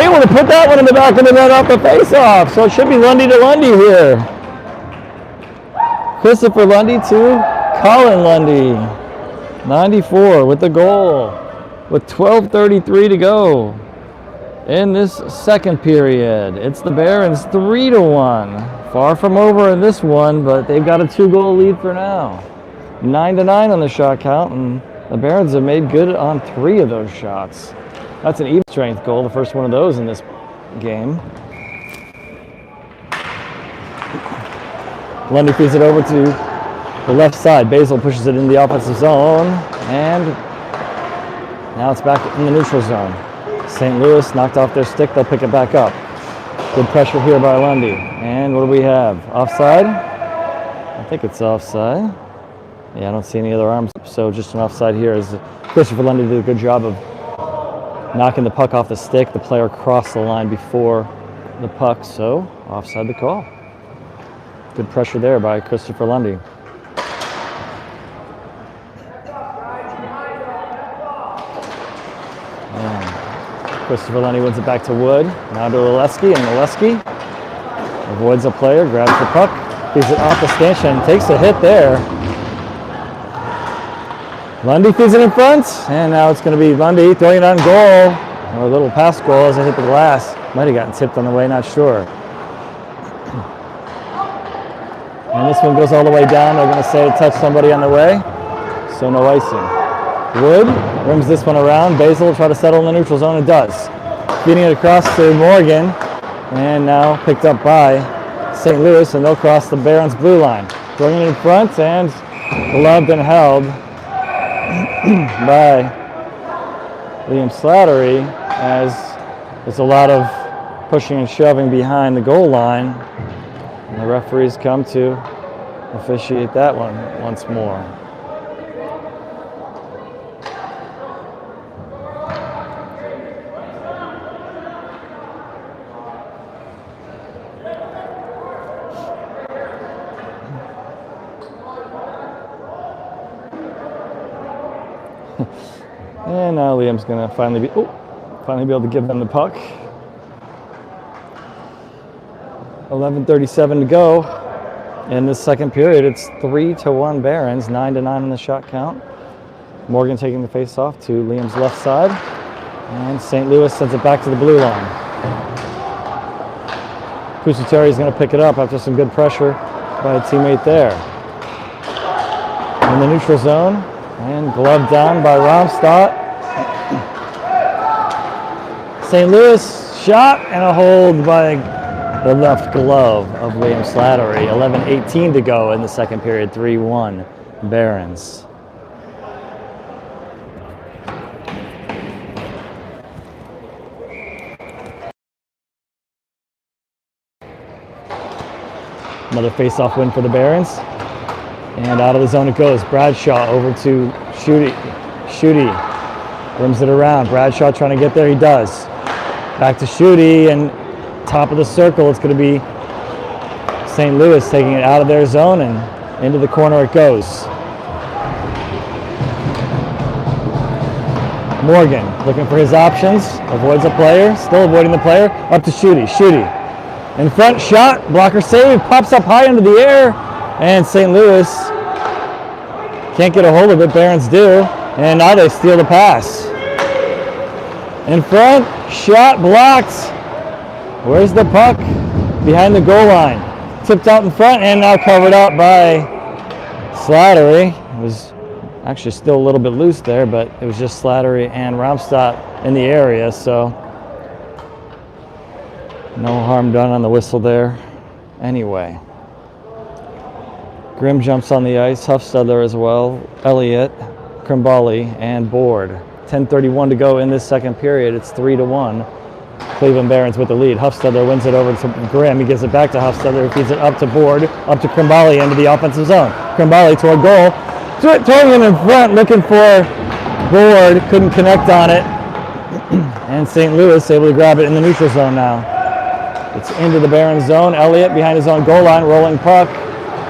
able to put that one in the back of the net off the face-off. So it should be Lundy to Lundy here. Christopher Lundy to Colin Lundy. 94 with the goal with 12:33 to go in this second period. It's the Barons 3-1. Far from over in this one, but they've got a 2-goal lead for now. 9-9 on the shot count, and the Barons have made good on 3 of those shots. That's an even strength goal, the first one of those in this game. Lundy feeds it over to the left side. Basil pushes it in the offensive zone, and now it's back in the neutral zone. St. Louis knocked off their stick. They'll pick it back up. Good pressure here by Lundy. And what do we have? Offside? I think it's offside. Yeah, I don't see any other arms, so just an offside here. As Christopher Lundy did a good job of knocking the puck off the stick. The player crossed the line before the puck, so offside the call. Good pressure there by Christopher Lundy. Christopher Lundy wins it back to Wood. Now to Oleski, and Oleski avoids a player, grabs the puck, feeds it off the stanchion, takes a hit there. Lundy feeds it in front, and now it's going to be Lundy throwing it on goal. Or a little pass goal as it hit the glass. Might have gotten tipped on the way, not sure. And this one goes all the way down. They're going to say it touched somebody on the way, so no icing. Wood rims this one around. Basil will try to settle in the neutral zone. It does. Feeding it across to Morgan, and now picked up by St. Louis, and they'll cross the Barons blue line. Throwing it in front, and gloved and held by Liam Slattery, as there's a lot of pushing and shoving behind the goal line. And the referees come to officiate that one once more. And now Liam's going to finally be able to give them the puck. 11:37 to go in this second period. It's 3-1 Barons, 9-9 in the shot count. Morgan taking the face-off to Liam's left side, and St. Louis sends it back to the blue line. Kusuteri is going to pick it up after some good pressure by a teammate there. In the neutral zone, and gloved down by Romstad. St. Louis shot and a hold by the left glove of Liam Slattery. 11:18 to go in the second period. 3-1 Barons. Another face-off win for the Barons. And out of the zone it goes. Bradshaw over to Schutte. Schutte rims it around. Bradshaw trying to get there. He does. Back to Schutte, and top of the circle. It's going to be St. Louis taking it out of their zone, and into the corner it goes. Morgan looking for his options, avoids a player, still avoiding the player, up to Schutte. Schutte in front, shot, blocker save, pops up high into the air, and St. Louis can't get a hold of it. Barons do, and now they steal the pass. In front, shot blocked. Where's the puck? Behind the goal line. Tipped out in front and now covered up by Slattery. It was actually still a little bit loose there, but it was just Slattery and Romstad in the area, so no harm done on the whistle there. Anyway, Grimm jumps on the ice, Huffstadler as well, Elliott, Krimbali, and Board. 10:31 to go in this second period. It's 3-1. Cleveland Barons with the lead. Huffstadler wins it over to Grimm. He gives it back to Huffstadler, who feeds it up to Board, up to Krimbali into the offensive zone. Krimbali toward goal, throwing him in front, looking for Board, couldn't connect on it. And St. Louis able to grab it in the neutral zone now. It's into the Barons zone. Elliott behind his own goal line, rolling puck.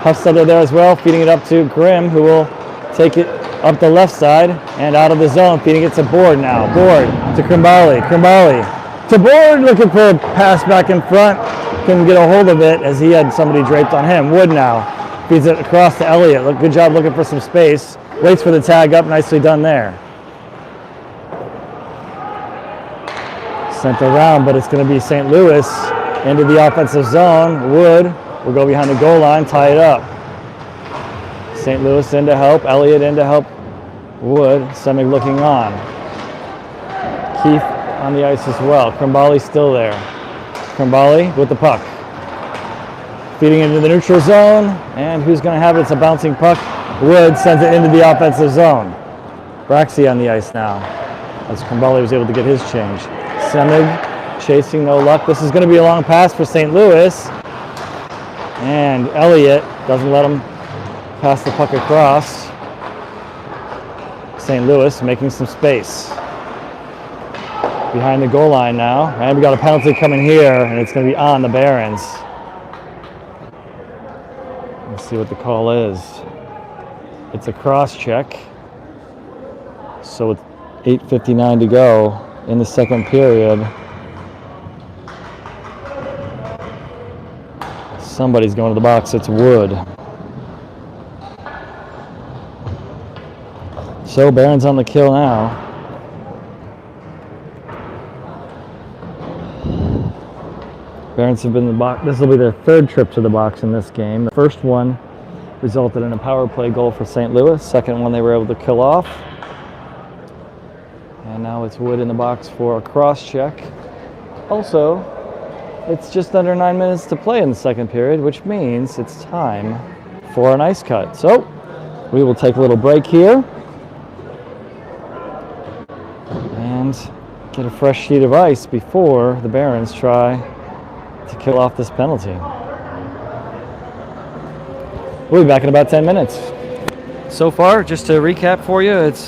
Huffstadler there as well, feeding it up to Grimm, who will take it up the left side and out of the zone, feeding it to Board now. Board to Krimbali. Krimbali to Board, looking for a pass back in front. Couldn't get a hold of it as he had somebody draped on him. Wood now feeds it across to Elliott. Good job looking for some space. Waits for the tag up. Nicely done there. Sent around, but it's going to be St. Louis into the offensive zone. Wood will go behind the goal line, tie it up. St. Louis in to help. Elliott in to help Wood. Semig looking on. Keith on the ice as well. Krimbali still there. Krimbali with the puck. Feeding into the neutral zone. And who's going to have it? It's a bouncing puck. Wood sends it into the offensive zone. Braxi on the ice now, as Krimbali was able to get his change. Semig chasing, no luck. This is going to be a long pass for St. Louis. And Elliott doesn't let him pass the puck across. St. Louis making some space. Behind the goal line now. And we got a penalty coming here, and it's going to be on the Barons. Let's see what the call is. It's a cross check. So with 8:59 to go in the second period, somebody's going to the box. It's Wood. So Barons on the kill now. Barons have been in the box. This will be their third trip to the box in this game. The first one resulted in a power play goal for St. Louis. Second one they were able to kill off. And now it's Wood in the box for a cross check. Also, it's just under 9 minutes to play in the second period, which means it's time for an ice cut. So we will take a little break here and get a fresh sheet of ice before the Barons try to kill off this penalty. We'll be back in about 10 minutes. So far, just to recap for you, it's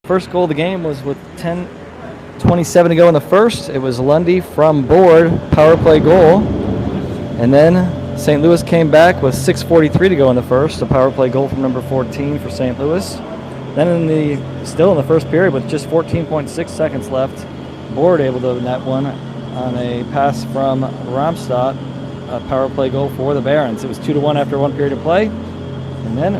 first goal of the game was with 10:27 to go in the first. It was Lundy from Board, power play goal. And then St. Louis came back with 6:43 to go in the first, a power play goal from number 14 for St. Louis. Then still in the first period with just 14.6 seconds left, Board able to net one on a pass from Romstad, a power play goal for the Barons. It was 2-1 after one period of play. And then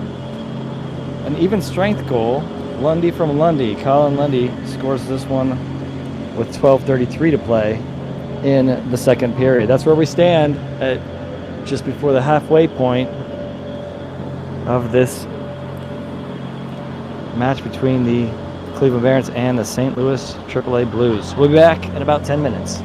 an even strength goal, Lundy from Lundy. Colin Lundy scores this one with 12:33 to play in the second period. That's where we stand at just before the halfway point of this match between the Cleveland Barons and the St. Louis AAA Blues. We'll be back in about 10 minutes.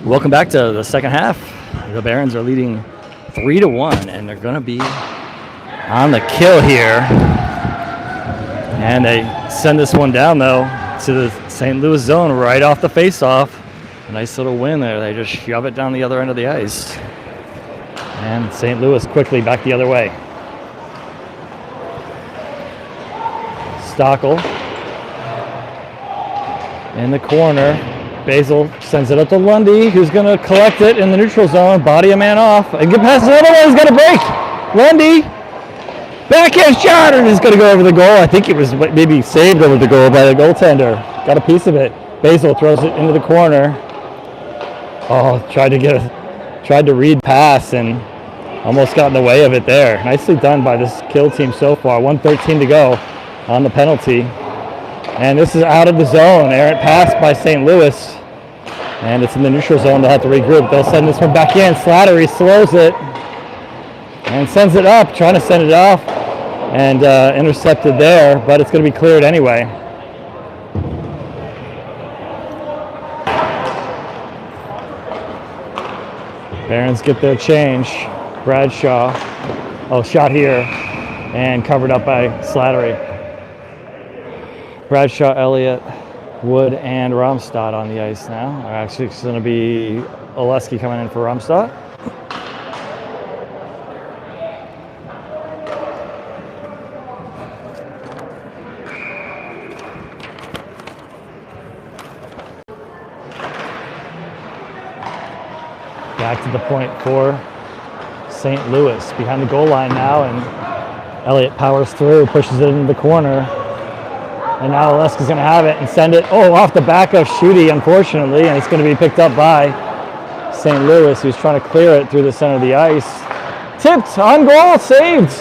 Welcome back to the second half. The Barons are leading 3-1, and they're going to be on the kill here. And they send this one down, though, to the St. Louis zone right off the face-off. A nice little win there. They just shove it down the other end of the ice. And St. Louis quickly back the other way. Stockel in the corner. Basil sends it up to Lundy, who's going to collect it in the neutral zone, body a man off, and get past the other one. He's got a break. Lundy, backhand shot, and is going to go over the goal. I think it was maybe saved over the goal by the goaltender. Got a piece of it. Basil throws it into the corner. Oh, tried to read pass and almost got in the way of it there. Nicely done by this kill team so far. 1:13 to go on the penalty. And this is out of the zone. Errant pass by St. Louis. And it's in the neutral zone. They'll have to regroup. They'll send this one back in. Slattery slows it and sends it up, trying to send it off. And intercepted there, but it's going to be cleared anyway. Barons get their change. Bradshaw. Oh, shot here. And covered up by Slattery. Bradshaw, Elliott, Wood, and Romstad on the ice now. Actually, it's going to be Oleski coming in for Romstad. Back to the point for St. Louis. Behind the goal line now, and Elliott powers through, pushes it into the corner. And now Oleski's going to have it and send it, off the back of Schutte, unfortunately, and it's going to be picked up by St. Louis, who's trying to clear it through the center of the ice. Tipped, on goal, saved!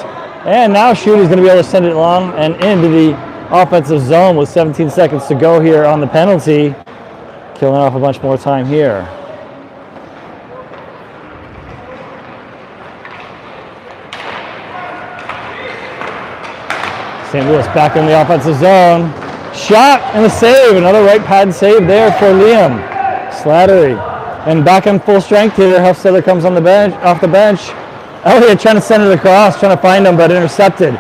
And now Schutte's going to be able to send it along and into the offensive zone with 17 seconds to go here on the penalty. Killing off a bunch more time here. St. Louis back in the offensive zone. Shot and a save. Another right pad save there for Liam Slattery. And back on full strength here. Hufstedler comes on the bench, off the bench. Elliott trying to send it across, trying to find him, but intercepted.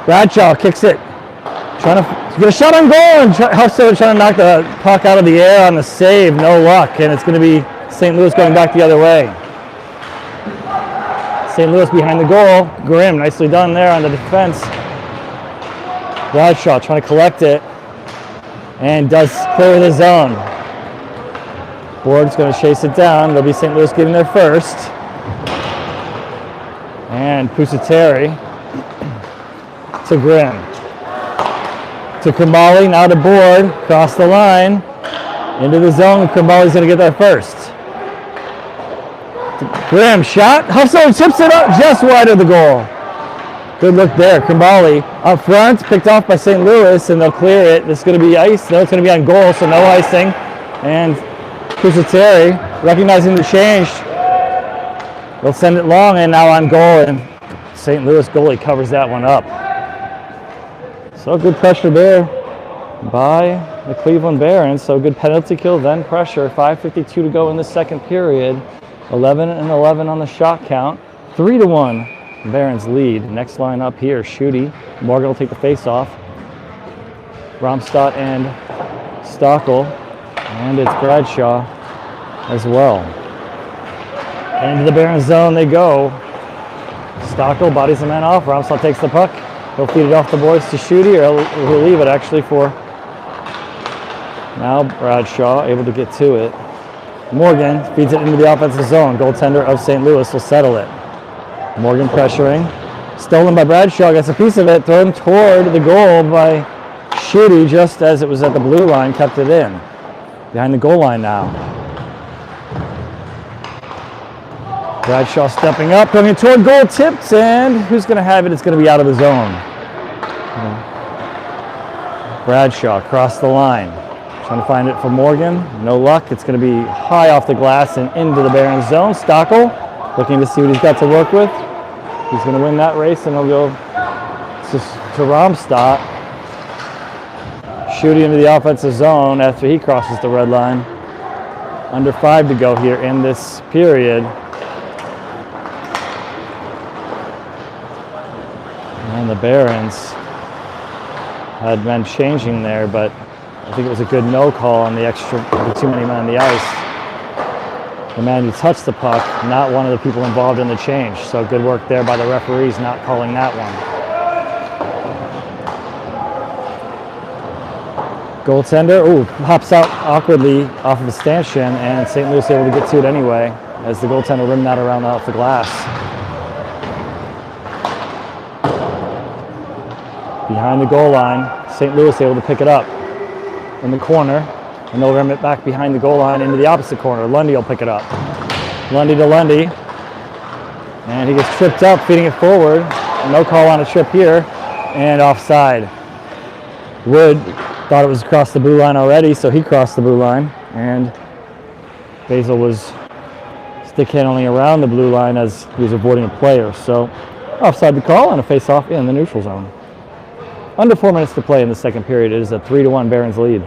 Bradshaw kicks it. Trying to get a shot on goal, and Hufstedler trying to knock the puck out of the air on the save. No luck, and it's going to be St. Louis going back the other way. St. Louis behind the goal. Grimm, nicely done there on the defense. Bradshaw trying to collect it and does clear the zone. Board's going to chase it down. It'll be St. Louis getting there first. And Pusateri to Grimm. To Krimbali, now to Board. Across the line. Into the zone. Krimbali's going to get there first. Grimm, shot. Hufstedler chips it up just wide of the goal. Good look there. Krimbali up front, picked off by St. Louis, and they'll clear it. It's going to be ice. No, it's going to be on goal, so no icing. And Pusateri, recognizing the change, they'll send it long, and now on goal, and St. Louis goalie covers that one up. So good pressure there by the Cleveland Barons. So good penalty kill, then pressure. 5:52 to go in the second period. 11-11 on the shot count. 3-1. Barons lead. Next line up here, Schutte. Morgan will take the face-off. Romstad and Stockel. And it's Bradshaw as well. Into the Barons zone they go. Stockel bodies the man off. Romstad takes the puck. He'll feed it off the boards to Schutte, or he'll leave it actually for now Bradshaw, able to get to it. Morgan feeds it into the offensive zone. Goaltender of St. Louis will settle it. Morgan pressuring. Stolen by Bradshaw, gets a piece of it, thrown toward the goal by Schutte just as it was at the blue line, kept it in. Behind the goal line now. Bradshaw stepping up, going toward goal, tipped, and who's going to have it? It's going to be out of the zone. Bradshaw across the line. Trying to find it for Morgan. No luck. It's going to be high off the glass and into the Barons zone. Stockel looking to see what he's got to work with. He's going to win that race, and he'll go to Romstad. Schutte into the offensive zone after he crosses the red line. Under 5 to go here in this period. And the Barons had been changing there, but I think it was a good no call on the extra, too many men on the ice. The man who touched the puck, not one of the people involved in the change. So good work there by the referees not calling that one. Goaltender, pops out awkwardly off of the stanchion, and St. Louis able to get to it anyway as the goaltender rimmed that around off the glass. Behind the goal line, St. Louis able to pick it up in the corner, and they'll rim it back behind the goal line into the opposite corner. Lundy will pick it up. Lundy to Lundy, and he gets tripped up, feeding it forward. No call on a trip here, and offside. Wood thought it was across the blue line already, so he crossed the blue line, and Basil was stick handling around the blue line as he was avoiding a player. So offside the call and a face-off in the neutral zone. Under 4 minutes to play in the second period. It is a 3-1 Barons lead.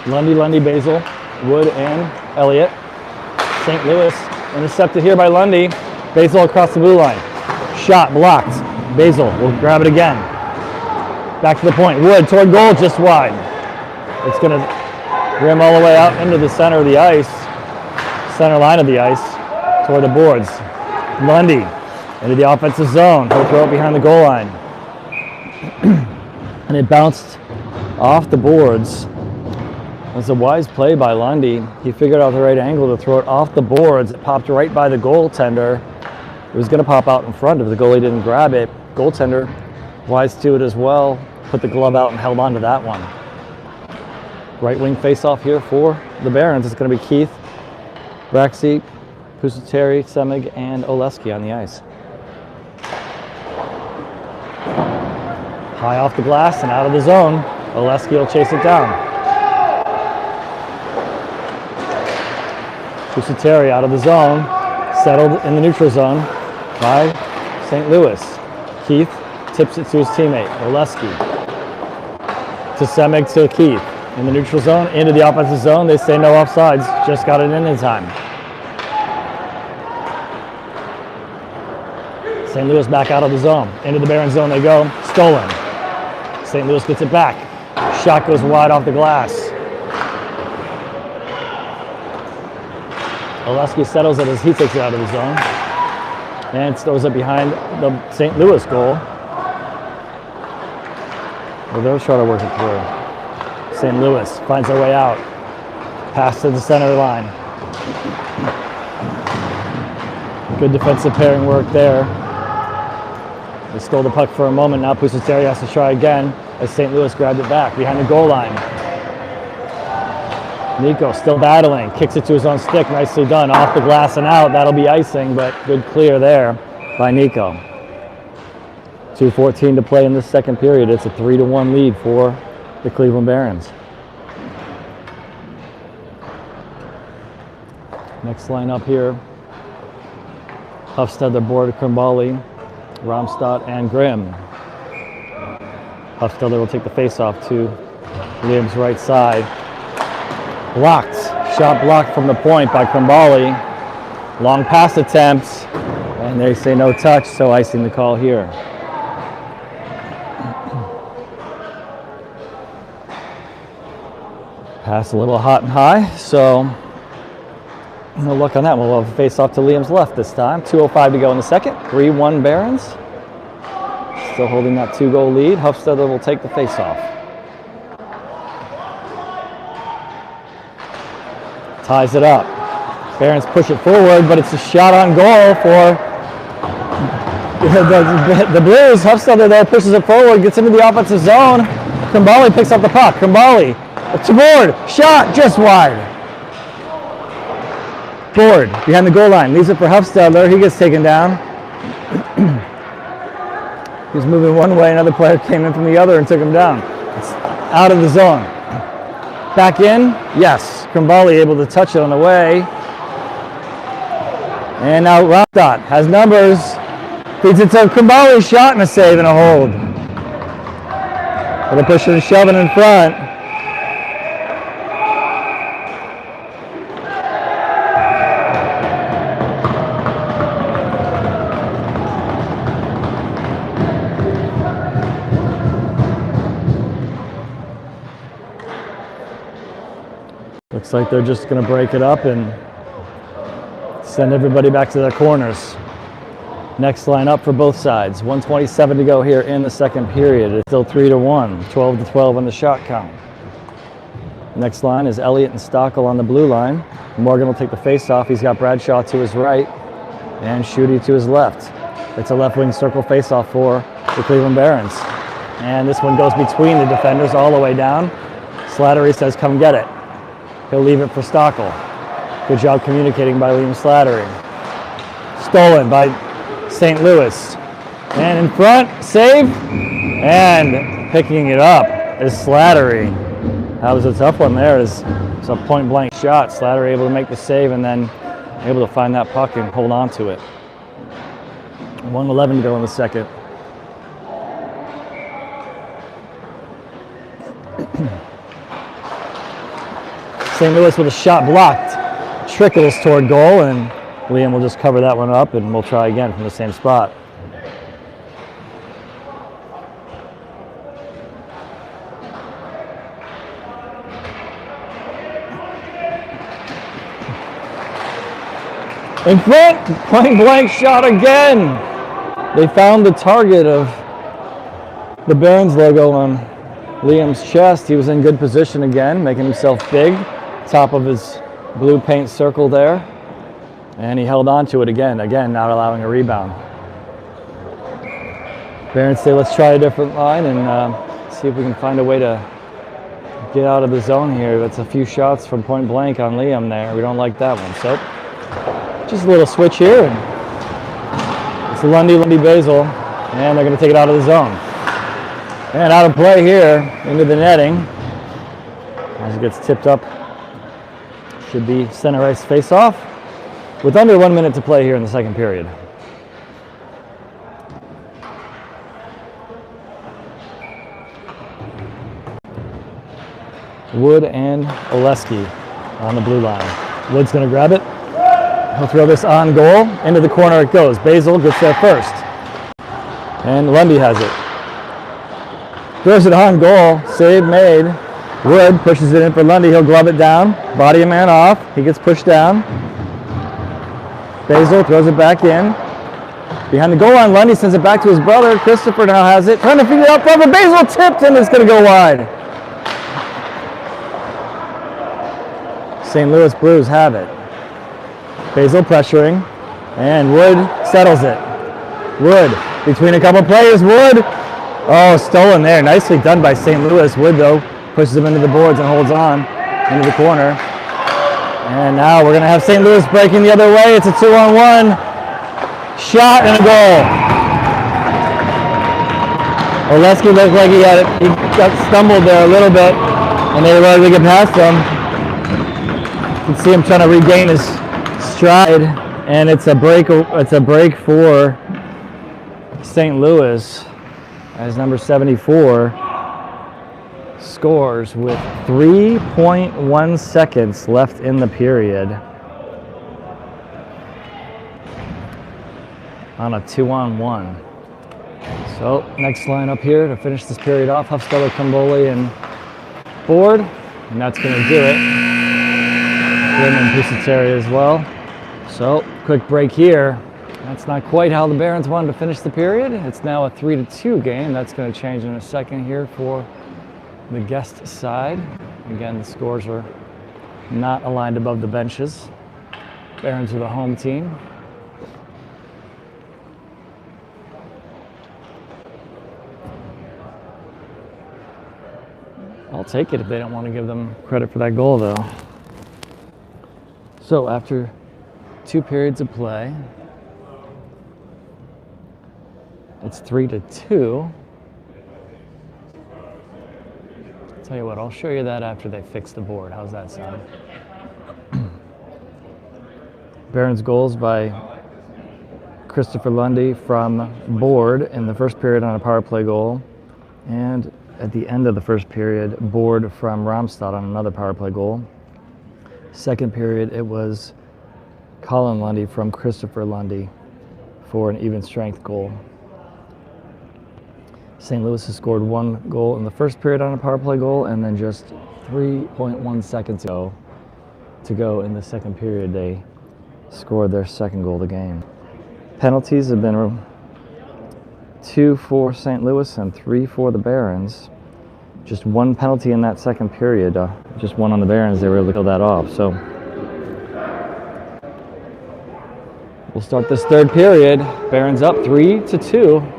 Lundy, Basil, Wood, and Elliott. St. Louis intercepted here by Lundy. Basil across the blue line. Shot blocked. Basil will grab it again. Back to the point. Wood toward goal, just wide. It's going to rim all the way out into the center of the ice, center line of the ice, toward the boards. Lundy into the offensive zone. He'll throw it behind the goal line. And it bounced off the boards. It was a wise play by Lundy. He figured out the right angle to throw it off the boards. It popped right by the goaltender. It was going to pop out in front if the goalie didn't grab it. Goaltender, wise to it as well, put the glove out and held on to that one. Right wing face-off here for the Barons. It's going to be Keith, Braxey, Pusateri, Semig, and Oleski on the ice. High off the glass and out of the zone. Oleski will chase it down. Pusateri out of the zone, settled in the neutral zone by St. Louis. Keith tips it to his teammate, Oleski. To Semig to Keith. In the neutral zone, into the offensive zone. They say no offsides, just got it in time. St. Louis back out of the zone. Into the Barons zone they go, stolen. St. Louis gets it back. Shot goes wide off the glass. Oleski settles it as he takes it out of the zone and throws it behind the St. Louis goal. Well, they'll try to work it through. St. Louis finds their way out. Pass to the center line. Good defensive pairing work there. They stole the puck for a moment. Now Pusateri has to try again as St. Louis grabbed it back behind the goal line. Nico still battling, kicks it to his own stick, nicely done, off the glass and out. That'll be icing, but good clear there by Nico. 2:14 to play in this second period. It's a 3-1 lead for the Cleveland Barons. Next lineup here, Hufstedler, Board, Krimbali, Romstad, and Grimm. Hufstedler will take the face-off to Liam's right side. Blocked. Shot blocked from the point by Krimbali. Long pass attempts, and they say no touch, so icing the call here. Pass a little hot and high, so no luck on that. We'll have a face-off to Liam's left this time. 2:05 to go in the second. 3-1 Barons. Still holding that 2-goal lead. Hufstedler will take the face-off. Ties it up. Barons push it forward, but it's a shot on goal for the Blues. Hufstedler there pushes it forward, gets into the offensive zone. Krimbali picks up the puck. Krimbali to Board. Shot just wide. Board behind the goal line. Leaves it for Hufstedler. He gets taken down. He was moving one way. Another player came in from the other and took him down. It's out of the zone. Back in, yes. Krimbali able to touch it on the way. And now Romstad has numbers. Feeds it to Krimbali, shot and a save and a hold. With a pushing and shoving in front. Looks like they're just going to break it up and send everybody back to their corners. Next line up for both sides. 1:27 to go here in the second period. It's still 3-1, 12-12 on the shot count. Next line is Elliott and Stockel on the blue line. Morgan will take the face-off. He's got Bradshaw to his right and Schutte to his left. It's a left wing circle face-off for the Cleveland Barons. And this one goes between the defenders all the way down. Slattery says, come get it. He'll leave it for Stockel. Good job communicating by Liam Slattery. Stolen by St. Louis. And in front, save. And picking it up is Slattery. That was a tough one there. It's a point blank shot. Slattery able to make the save and then able to find that puck and hold on to it. 1:11 to go in the second. St. Louis with a shot blocked. Trickles toward goal, and Liam will just cover that one up, and we'll try again from the same spot. In front, point blank shot again. They found the target of the Barons logo on Liam's chest. He was in good position again, making himself big. Top of his blue paint circle there. And he held on to it again, not allowing a rebound. Barons say, let's try a different line and see if we can find a way to get out of the zone here. That's a few shots from point blank on Liam there. We don't like that one. So just a little switch here. And it's Lundy Basil, and they're going to take it out of the zone. And out of play here into the netting as it gets tipped up. Should be center ice face-off with under 1 minute to play here in the second period. Wood and Oleski on the blue line. Wood's going to grab it. He'll throw this on goal. Into the corner it goes. Basil gets there first. And Lundy has it. Throws it on goal. Save made. Wood pushes it in for Lundy. He'll glove it down. Body a man off. He gets pushed down. Basil throws it back in. Behind the goal line, Lundy sends it back to his brother. Christopher now has it. Trying to figure it out front, but Basil tipped and it's going to go wide. St. Louis Blues have it. Basil pressuring, and Wood settles it. Wood between a couple players. Wood, oh, stolen there. Nicely done by St. Louis. Wood, though, pushes him into the boards and holds on into the corner. And now we're going to have St. Louis breaking the other way. It's a 2-on-1 shot and a goal. Oleski looked like he got stumbled there a little bit, and they were able to get past him. You can see him trying to regain his stride, and it's a break for St. Louis as number 74 scores with 3.1 seconds left in the period on a 2-on-1. So next line up here to finish this period off, Hufsteller, Kumboli, and Board, and that's going to do it. Flynn and Pusateri as well. So quick break here. That's not quite how the Barons wanted to finish the period. It's now a 3-2 game. That's going to change in a second here for the guest side. Again, the scores are not aligned above the benches. Barons are the home team. I'll take it if they don't want to give them credit for that goal, though. So after 2 periods of play, it's 3-2. Tell you what, I'll show you that after they fix the board. How's that sound? Barons goals by Christopher Lundy from Board in the first period on a power play goal. And at the end of the first period, Board from Romstad on another power play goal. Second period, it was Colin Lundy from Christopher Lundy for an even strength goal. St. Louis has scored 1 goal in the first period on a power play goal, and then just 3.1 seconds ago, to go in the second period. They scored their second goal of the game. Penalties have been 2 for St. Louis and 3 for the Barons. Just one penalty in that second period, just one on the Barons. They were able to kill that off. So we'll start this third period. Barons up 3-2.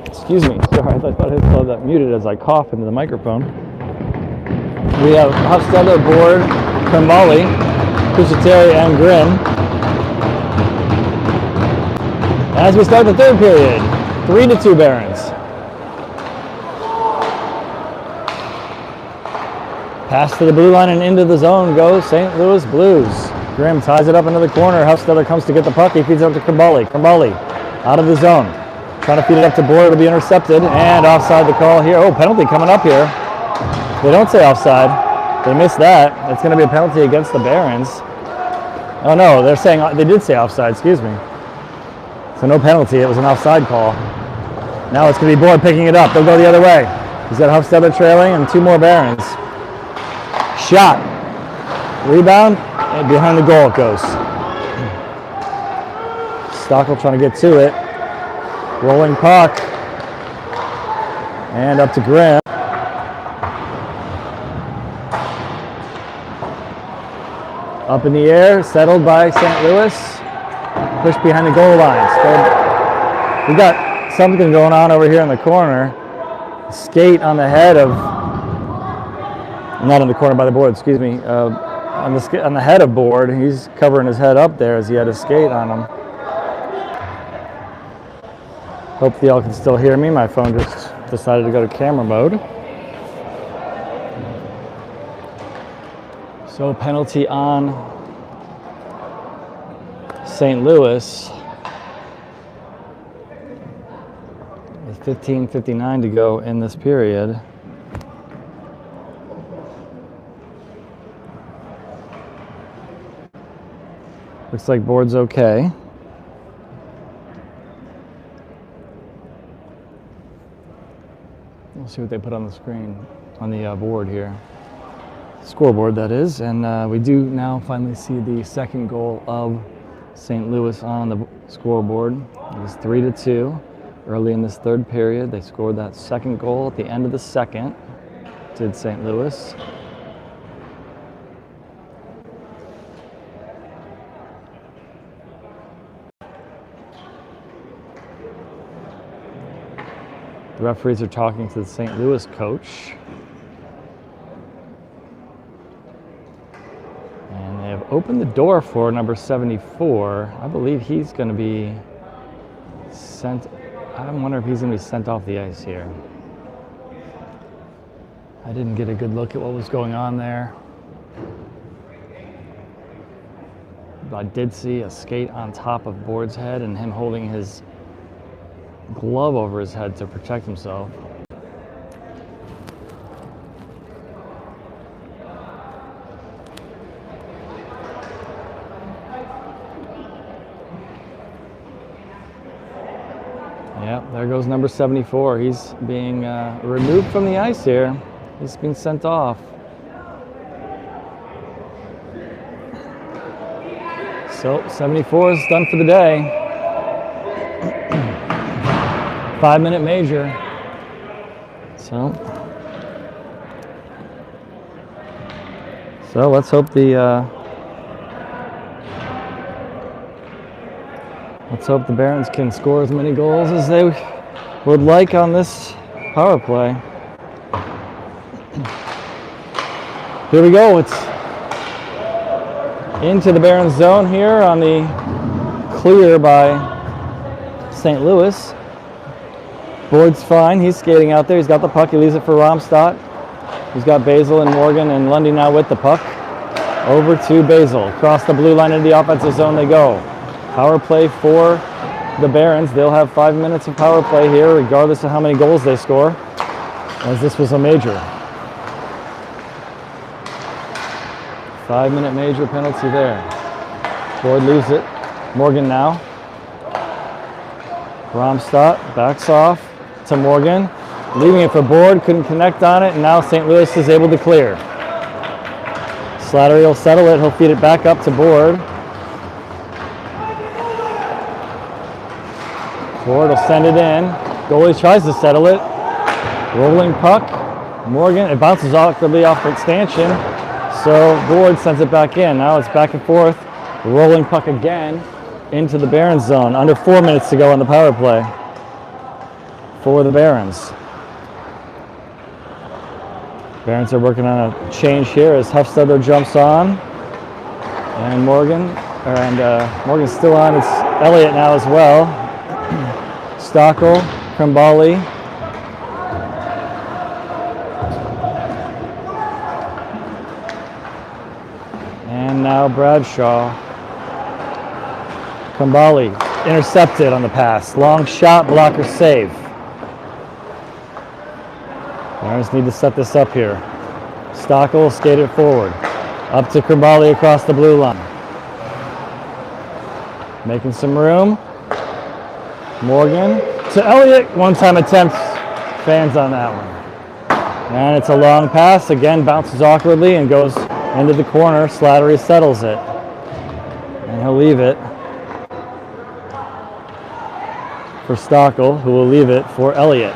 Excuse me, sorry, I thought I saw that muted as I cough into the microphone. We have Hofstadter, Board, Kambali, Kusateri, and Grimm. As we start the third period, 3-2 Barons. Pass to the blue line and into the zone goes St. Louis Blues. Grimm ties it up into the corner. Hofstadter comes to get the puck. He feeds it up to Kambali. Kambali out of the zone. Trying to feed it up to Board. It'll be intercepted. And offside the call here. Oh, penalty coming up here. They don't say offside. They missed that. It's going to be a penalty against the Barons. Oh no, they're saying they did say offside. Excuse me. So no penalty. It was an offside call. Now it's going to be Board picking it up. They'll go the other way. He's got Hofstadter trailing and 2 more Barons. Shot. Rebound. And behind the goal it goes. Stockel trying to get to it. Rolling puck. And up to Grimm. Up in the air. Settled by St. Louis. Pushed behind the goal line. So we got something going on over here in the corner. Skate on the head of... Not in the corner by the Board, excuse me. On the head of Board, he's covering his head up there as he had a skate on him. Hopefully y'all can still hear me. My phone just decided to go to camera mode. So penalty on St. Louis. With 15:59 to go in this period. Looks like Board's okay. We'll see what they put on the screen, on the board here. Scoreboard, that is. And we do now finally see the second goal of St. Louis on the scoreboard. It was 3-2 early in this third period. They scored that second goal at the end of the second, did St. Louis. The referees are talking to the St. Louis coach. And they have opened the door for number 74. I believe he's going to be sent. I wonder if he's going to be sent off the ice here. I didn't get a good look at what was going on there. But I did see a skate on top of Board's head and him holding his glove over his head to protect himself. Yeah, there goes number 74. He's being removed from the ice here. He's being sent off. So 74 is done for the day. 5-minute major. So let's hope the Barons can score as many goals as they would like on this power play. Here we go. It's into the Barons zone here on the clear by St. Louis. Board's fine. He's skating out there. He's got the puck. He leaves it for Romstad. He's got Basil and Morgan and Lundy now with the puck. Over to Basil. Across the blue line into the offensive zone they go. Power play for the Barons. They'll have 5 minutes of power play here, regardless of how many goals they score, as this was a major. 5-minute major penalty there. Board leaves it. Morgan now. Romstadt backs off to Morgan, leaving it for Board, couldn't connect on it, and now St. Louis is able to clear. Slattery will settle it, he'll feed it back up to Board. Board will send it in. Goalie tries to settle it. Rolling puck. Morgan, it bounces awkwardly off the stanchion, so Board sends it back in. Now it's back and forth. Rolling puck again into the Barons zone. Under 4 minutes to go on the power play for the Barons. Barons are working on a change here as Huffstedler jumps on, and Morgan's still on. It's Elliott now as well. Stockel, Krimbali. And now Bradshaw. Krimbali intercepted on the pass. Long shot, blocker save. Barons need to set this up here. Stockel skated forward. Up to Krimbali across the blue line. Making some room. Morgan to Elliott. One-time attempt. Fans on that one. And it's a long pass. Again, bounces awkwardly and goes into the corner. Slattery settles it. And he'll leave it for Stockel, who will leave it for Elliott.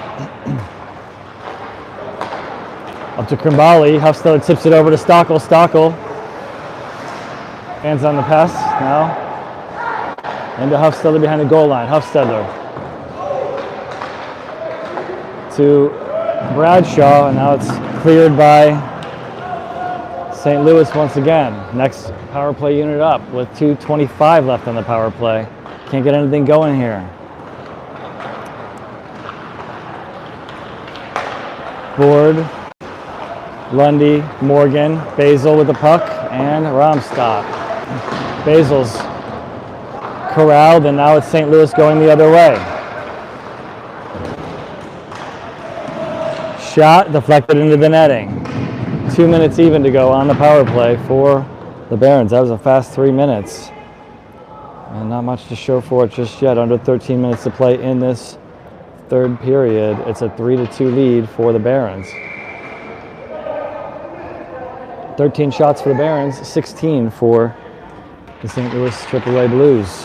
Up to Krimbali. Huffstedler tips it over to Stockel. Stockel. Hands on the pass now. Into Huffstedler behind the goal line. Huffstedler to Bradshaw, and now it's cleared by St. Louis once again. Next power play unit up with 2:25 left on the power play. Can't get anything going here. Board, Lundy, Morgan, Basil with the puck, and Romstadt. Basil's corralled, and now it's St. Louis going the other way. Shot deflected into the netting. 2 minutes even to go on the power play for the Barons. That was a fast 3 minutes. And not much to show for it just yet. Under 13 minutes to play in this third period. It's a 3-2 lead for the Barons. 13 shots for the Barons, 16 for the St. Louis AAA Blues.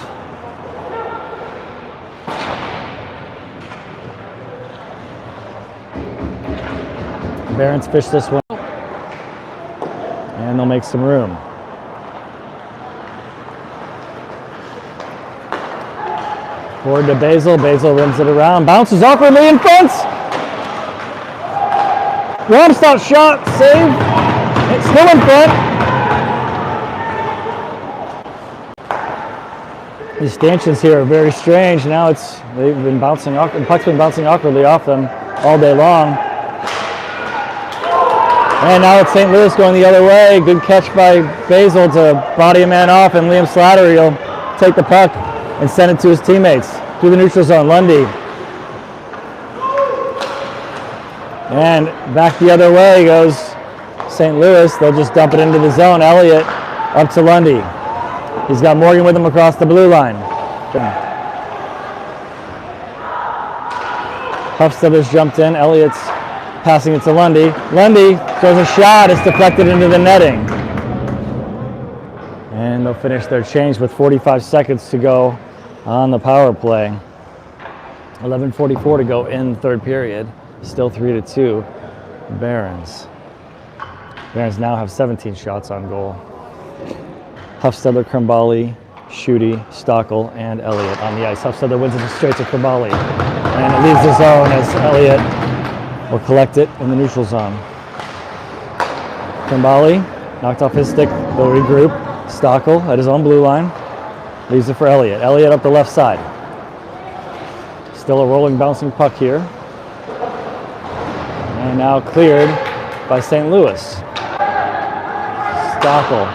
The Barons fish this one, and they'll make some room. Forward to Basil. Basil rims it around, bounces awkwardly in front. Romstadt shot, save. It's still in front. These stanchions here are very strange. Now they've been bouncing, the puck's been bouncing awkwardly off them all day long. And now it's St. Louis going the other way. Good catch by Basil to body a man off, and Liam Slattery will take the puck and send it to his teammates through the neutral zone. Lundy. And back the other way goes St. Louis. They'll just dump it into the zone. Elliott up to Lundy. He's got Morgan with him across the blue line. Huffstedler's jumped in. Elliott's passing it to Lundy. Lundy throws a shot. It's deflected into the netting. And they'll finish their change with 45 seconds to go on the power play. 11:44 to go in the third period. Still 3-2. Barons. Barons now have 17 shots on goal. Huffstedler, Krimbali, Schutte, Stockel, and Elliott on the ice. Huffstedler wins it straight to Krimbali. And it leaves the zone as Elliott will collect it in the neutral zone. Krimbali knocked off his stick. They'll regroup. Stockel at his own blue line. Leaves it for Elliott. Elliott up the left side. Still a rolling, bouncing puck here. And now cleared by St. Louis. Stockel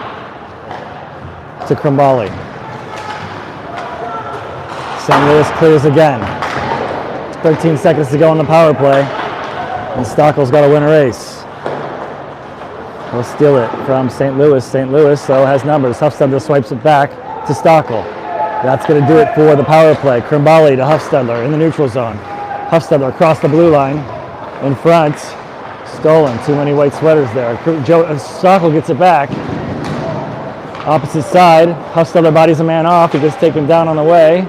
to Krimbali. St. Louis clears again. 13 seconds to go on the power play. And Stockel's got to win a race. We'll steal it from St. Louis. St. Louis, though, has numbers. Huffstedler swipes it back to Stockel. That's going to do it for the power play. Krimbali to Huffstedler in the neutral zone. Huffstedler across the blue line. In front. Stolen. Too many white sweaters there. Stockel gets it back. Opposite side. Huffstedler bodies a man off. He gets taken down on the way.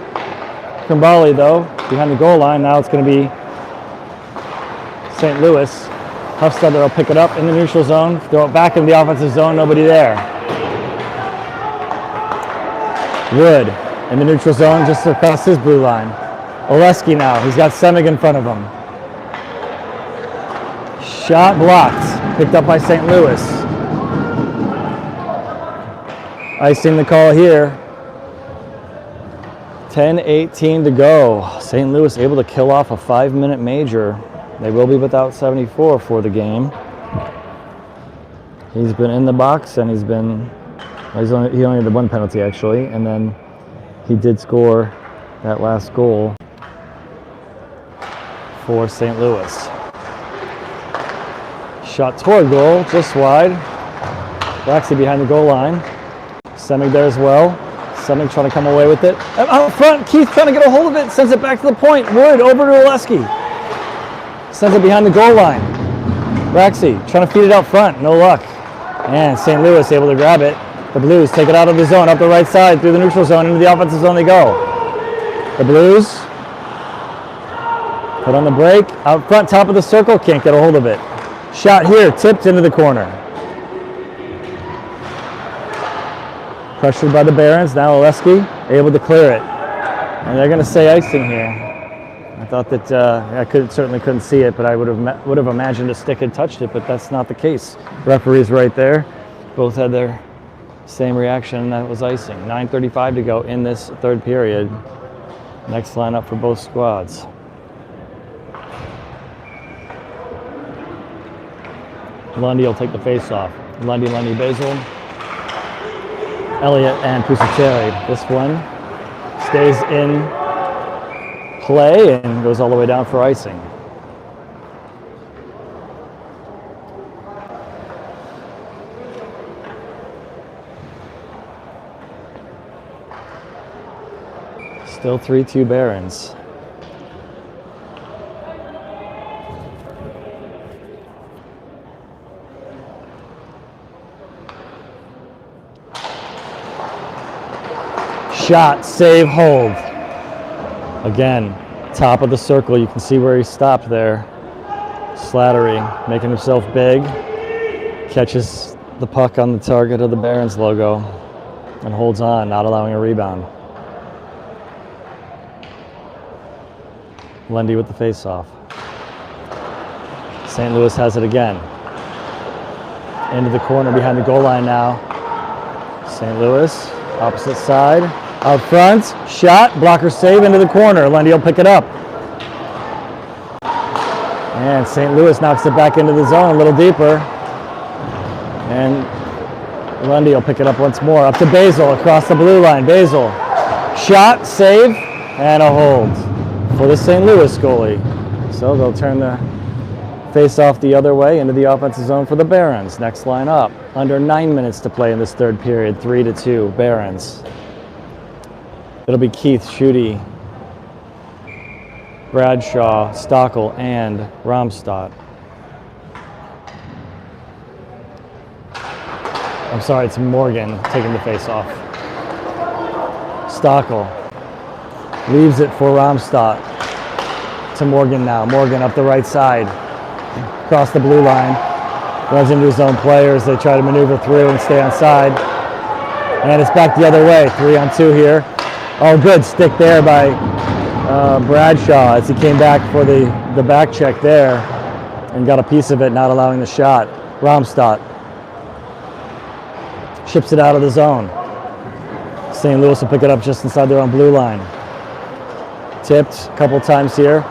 Krimbali, though, behind the goal line. Now it's going to be St. Louis. Huffstedler will pick it up in the neutral zone. Throw it back in the offensive zone. Nobody there. Wood in the neutral zone just across his blue line. Oleski now. He's got Semig in front of him. Shot blocked. Picked up by St. Louis. Icing the call here. 10:18 to go. St. Louis able to kill off a 5-minute major. They will be without 74 for the game. He's been in the box and he only had the one penalty actually, and then he did score that last goal for St. Louis. Shot toward goal, just wide. Waxy behind the goal line. Semig there as well. Semig trying to come away with it. Out front, Keith trying to get a hold of it. Sends it back to the point. Wood over to Oleski. Sends it behind the goal line. Waxy trying to feed it out front. No luck. And St. Louis able to grab it. The Blues take it out of the zone, up the right side, through the neutral zone, into the offensive zone they go. The Blues put on the break. Out front, top of the circle. Can't get a hold of it. Shot here, tipped into the corner. Pressured by the Barons. Now Oleski able to clear it. And they're going to say icing here. I thought that I certainly couldn't see it, but I would have imagined a stick had touched it, but that's not the case. Referee's right there. Both had their same reaction, and that was icing. 9:35 to go in this third period. Next lineup for both squads. Lundy will take the face-off. Lundy, Basil. Elliott and Pusaceri. This one stays in play and goes all the way down for icing. Still 3-2 Barons. Shot, save, hold. Again, top of the circle. You can see where he stopped there. Slattery making himself big. Catches the puck on the target of the Barons logo and holds on, not allowing a rebound. Lundy with the face-off. St. Louis has it again. Into the corner behind the goal line now. St. Louis, opposite side. Out front, shot, blocker save into the corner. Lundy will pick it up. And St. Louis knocks it back into the zone a little deeper. And Lundy will pick it up once more. Up to Basil across the blue line. Basil, shot, save, and a hold for the St. Louis goalie. So they'll turn the face-off the other way into the offensive zone for the Barons. Next line up. Under 9 minutes to play in this third period. 3-2 Barons. It'll be Keith, Schutte, Bradshaw, Stockel, and Romstad. I'm sorry, it's Morgan taking the face off. Stockel leaves it for Romstad. To Morgan now. Morgan up the right side. Across the blue line. Runs into his own players. They try to maneuver through and stay on side. And it's back the other way. 3-on-2 here. Oh, good stick there by Bradshaw as he came back for the back check there and got a piece of it, not allowing the shot. Romstad ships it out of the zone. St. Louis will pick it up just inside their own blue line. Tipped a couple times here.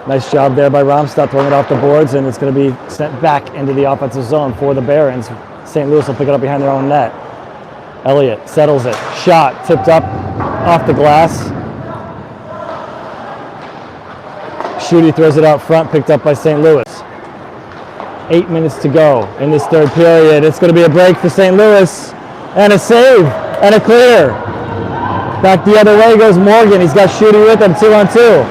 Nice job there by Romstad throwing it off the boards, and it's going to be sent back into the offensive zone for the Barons. St. Louis will pick it up behind their own net. Elliott settles it. Shot tipped up off the glass. Schutte throws it out front, picked up by St. Louis. 8 minutes to go in this third period. It's going to be a break for St. Louis, and a save, and a clear. Back the other way goes Morgan. He's got Schutte with him, 2-on-2.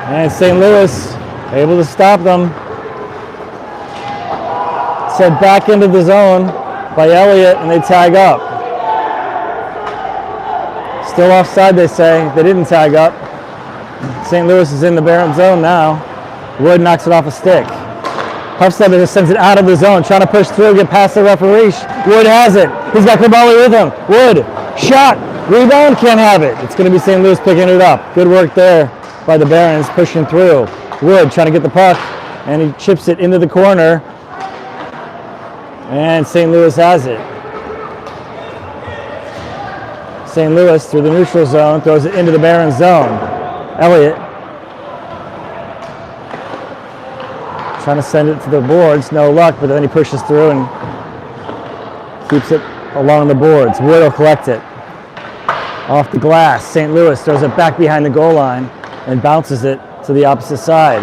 And St. Louis able to stop them. Sent back into the zone by Elliott, and they tag up. Still offside, they say. They didn't tag up. St. Louis is in the Barron zone now. Wood knocks it off a stick. Huffstetter just sends it out of the zone, trying to push through, get past the referee. Wood has it. He's got Krambali with him. Wood, shot, rebound, can't have it. It's going to be St. Louis picking it up. Good work there by the Barons, pushing through. Wood trying to get the puck, and he chips it into the corner. And St. Louis has it. St. Louis through the neutral zone, throws it into the Barons zone. Elliott trying to send it to the boards, no luck, but then he pushes through and keeps it along the boards. Wood will collect it. Off the glass, St. Louis throws it back behind the goal line and bounces it to the opposite side.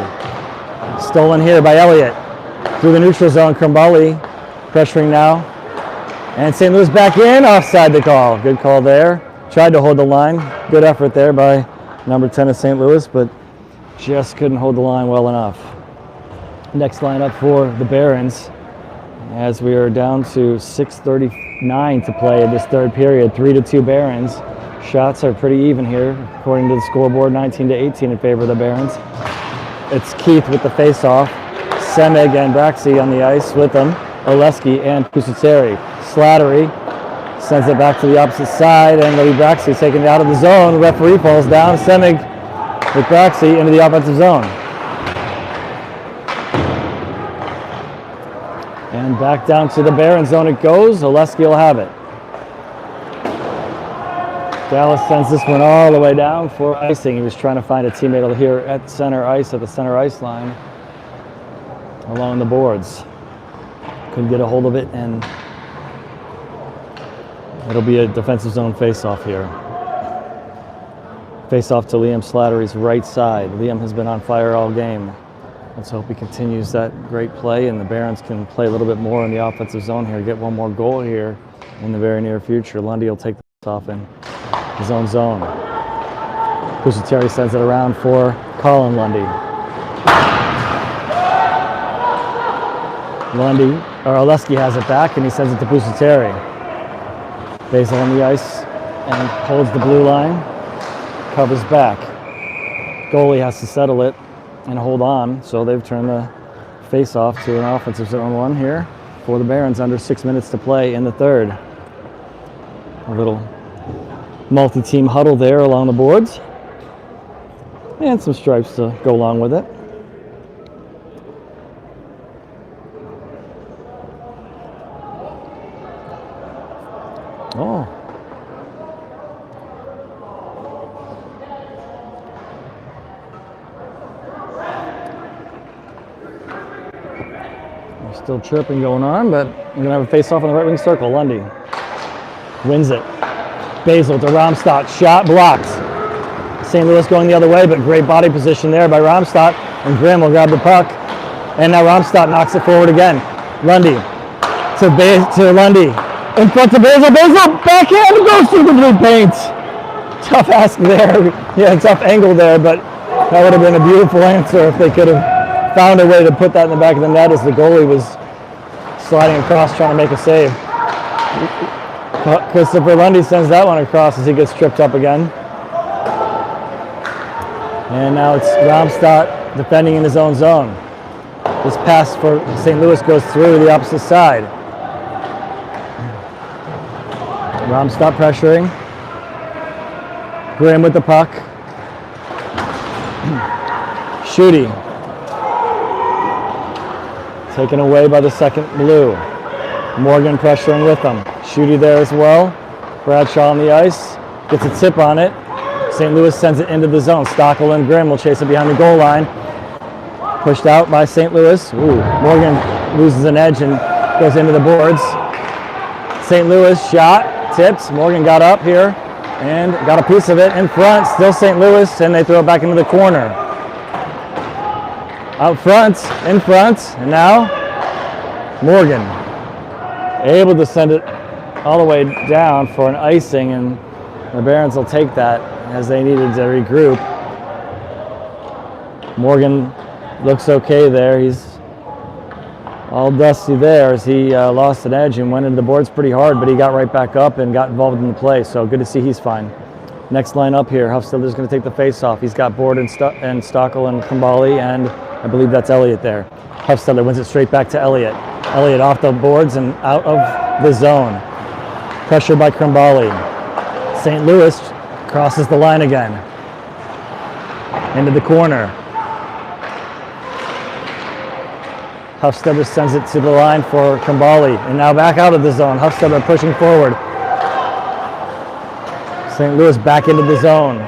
Stolen here by Elliott. Through the neutral zone, Krambali pressuring now. And St. Louis back in, offside the call. Good call there. Tried to hold the line. Good effort there by number 10 of St. Louis, but just couldn't hold the line well enough. Next lineup for the Barons, as we are down to 6:39 to play in this third period. 3-2 Barons. Shots are pretty even here, according to the scoreboard, 19-18 in favor of the Barons. It's Keith with the face-off. Semig and Braxi on the ice with them. Oleski and Pusateri. Slattery sends it back to the opposite side, and Lee Braxi taking it out of the zone. The referee falls down. Semig with Braxi into the offensive zone. And back down to the Baron zone it goes. Oleski will have it. Dallas sends this one all the way down for icing. He was trying to find a teammate here at center ice, at the center ice line, along the boards. Couldn't get a hold of it, and it'll be a defensive zone face-off here. Face-off to Liam Slattery's right side. Liam has been on fire all game. Let's hope he continues that great play, and the Barons can play a little bit more in the offensive zone here, get one more goal here in the very near future. Lundy will take this off in his own zone. Pusateri sends it around for Colin Lundy. Oleski has it back, and he sends it to Pusateri. Basil on the ice and holds the blue line, covers back. Goalie has to settle it and hold on, so they've turned the face-off to an offensive zone one here for the Barons, under 6 minutes to play in the third. A little multi-team huddle there along the boards, and some stripes to go along with it. Oh. There's still chirping going on, but we're going to have a face-off on the right wing circle. Lundy wins it. Basil to Romstad. Shot blocked. St. Louis going the other way, but great body position there by Romstad. And Grimm will grab the puck. And now Romstad knocks it forward again. Lundy to Lundy. In front of Basil. Basil backhand goes through the blue paint. Tough ask there. Yeah, tough angle there, but that would have been a beautiful answer if they could have found a way to put that in the back of the net as the goalie was sliding across trying to make a save. Christopher Lundy sends that one across as he gets tripped up again. And now it's Romstad defending in his own zone. This pass for St. Louis goes through the opposite side. Romstad pressuring. Grimm with the puck. Schutte. Taken away by the second blue. Morgan pressuring with them. Schutte there as well. Bradshaw on the ice. Gets a tip on it. St. Louis sends it into the zone. Stockel and Grimm will chase it behind the goal line. Pushed out by St. Louis. Ooh, Morgan loses an edge and goes into the boards. St. Louis shot. Tipped. Morgan got up here and got a piece of it in front. Still St. Louis, and they throw it back into the corner. Out front, in front, and now Morgan able to send it all the way down for an icing, and the Barons will take that as they needed to regroup. Morgan looks okay there. He's all dusty there as he lost an edge and went into the boards pretty hard, but he got right back up and got involved in the play, so good to see he's fine. Next line up here, Huffstetler's going to take the face-off. He's got Board and Stockel and Krimbali, and I believe that's Elliott there. Huffstetler wins it straight back to Elliott. Elliott off the boards and out of the zone. Pressure by Krimbali. St. Louis crosses the line again. Into the corner. Huffstetler sends it to the line for Krimbali, and now back out of the zone. Huffstetler pushing forward. St. Louis back into the zone.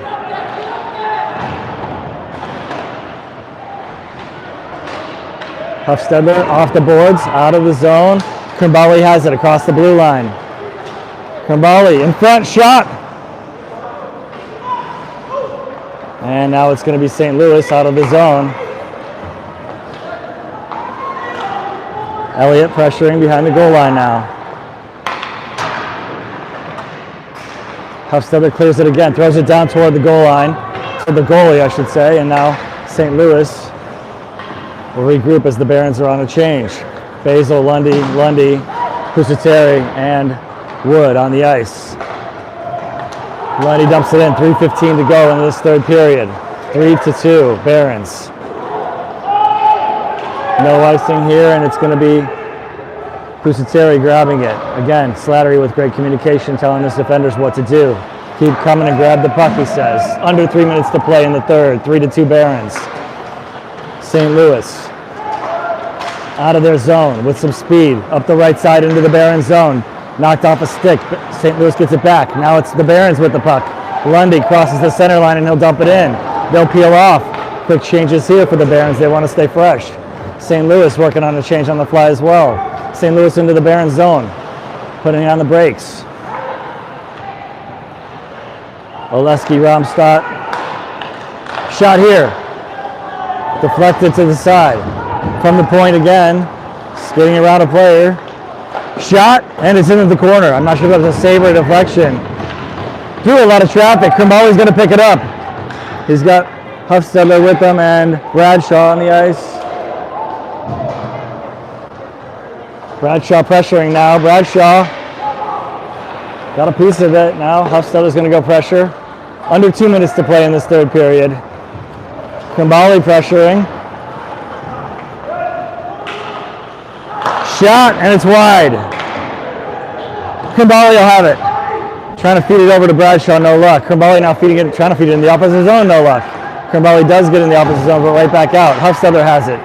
Huffstetler off the boards, out of the zone. Krimbali has it across the blue line. Krimbali in front, shot! And now it's going to be St. Louis out of the zone. Elliott pressuring behind the goal line now. Huffstetler clears it again, throws it down toward the goal line, to the goalie I should say, and now St. Louis will regroup as the Barons are on a change. Basil, Lundy, Pusateri, and Wood on the ice. Lundy dumps it in, 3:15 to go in this third period. 3-2, Barons. No icing here, and it's going to be Pusateri grabbing it. Again, Slattery with great communication, telling his defenders what to do. Keep coming and grab the puck, he says. Under 3 minutes to play in the third. 3-2 Barons. St. Louis out of their zone with some speed. Up the right side into the Barons zone. Knocked off a stick. St. Louis gets it back. Now it's the Barons with the puck. Lundy crosses the center line and he'll dump it in. They'll peel off. Quick changes here for the Barons. They want to stay fresh. St. Louis working on a change on the fly as well. St. Louis into the Barons zone, putting on the brakes. Oleski, Romstadt. Shot here. Deflected to the side. From the point again. Skating around a player. Shot, and it's into the corner. I'm not sure if that's a save or a deflection. Through a lot of traffic. Krimbali's going to pick it up. He's got Huffstetler with him and Bradshaw on the ice. Bradshaw pressuring now. Bradshaw got a piece of it now. Huffstetler's going to go pressure. Under 2 minutes to play in this third period. Krimbali pressuring. Shot, and it's wide. Krimbali will have it. Trying to feed it over to Bradshaw, no luck. Krimbali now trying to feed it in the opposite zone, no luck. Krimbali does get in the opposite zone, but right back out. Huffstetler has it.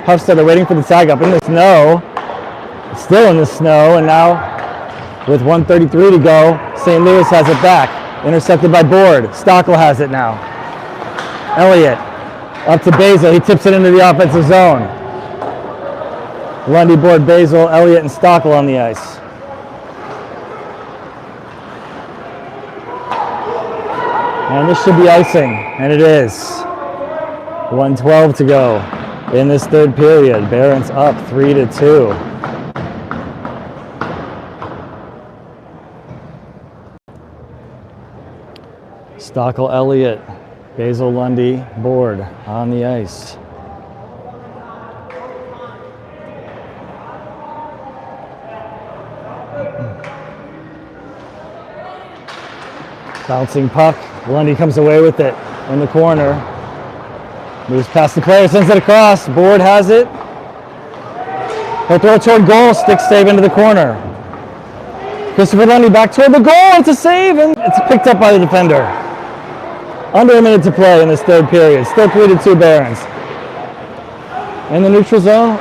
Huffstetler waiting for the tag up in the snow. Still in the snow, and now with 1:33 to go, St. Louis has it back. Intercepted by Board. Stockel has it now. Elliott up to Basil. He tips it into the offensive zone. Lundy, Board, Basil, Elliott, and Stockel on the ice. And this should be icing, and it is. 1:12 to go in this third period. Barons up 3-2. Stockel, Elliott, Basil, Lundy, Board on the ice. Bouncing puck. Lundy comes away with it in the corner. Moves past the player, sends it across. Board has it. He'll throw it toward goal. Stick save into the corner. Christopher Lundy back toward the goal. It's a save, and it's picked up by the defender. Under a minute to play in this third period. Still 3-2 Barons. In the neutral zone,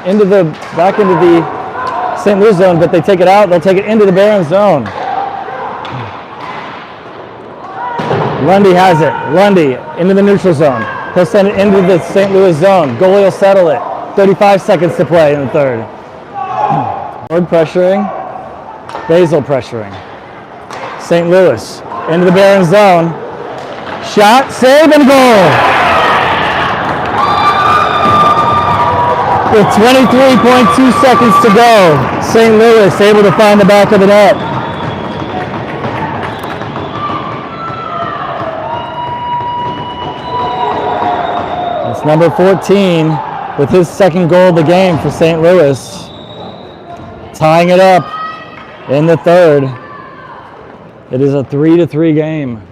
back into the St. Louis zone, but they take it out. They'll take it into the Barons zone. Lundy has it. Lundy into the neutral zone. He'll send it into the St. Louis zone. Goalie will settle it. 35 seconds to play in the third. Board pressuring. Basil pressuring. St. Louis into the Barons zone. Shot, save, and goal. With 23.2 seconds to go, St. Louis able to find the back of the net. It's number 14 with his second goal of the game for St. Louis. Tying it up in the third. It is a 3-3 game.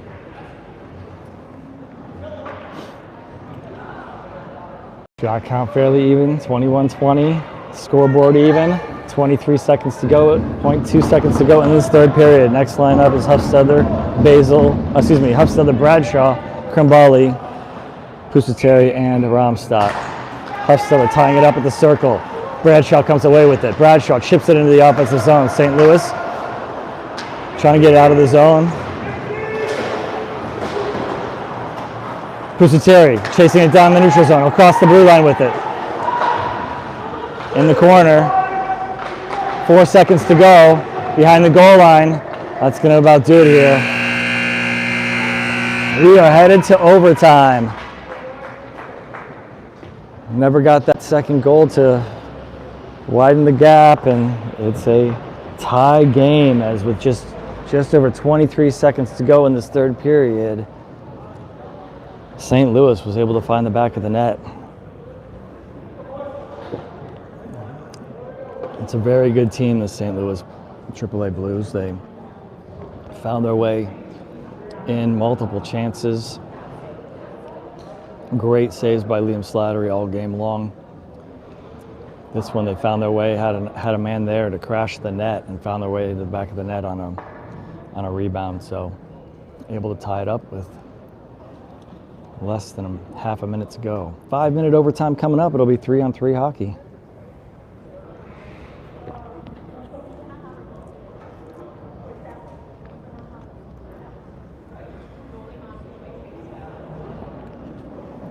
Shot count fairly even, 21-20. Scoreboard even, 23 seconds to go, 0.2 seconds to go in this third period. Next lineup is Hufstedler, Hufstedler, Bradshaw, Krimbali, Pusateri, and Romstad. Hufstedler tying it up at the circle. Bradshaw comes away with it. Bradshaw chips it into the offensive zone. St. Louis trying to get out of the zone. Pusateri chasing it down the neutral zone, across the blue line with it. In the corner, 4 seconds to go, behind the goal line. That's going to about do it here. We are headed to overtime. Never got that second goal to widen the gap, and it's a tie game as with just over 23 seconds to go in this third period. St. Louis was able to find the back of the net. It's a very good team, the St. Louis AAA Blues. They found their way in multiple chances. Great saves by Liam Slattery all game long. This one they found their way, had a man there to crash the net and found their way to the back of the net on a rebound. So able to tie it up with less than half a minute to go. 5-minute overtime coming up. It'll be 3-on-3 hockey.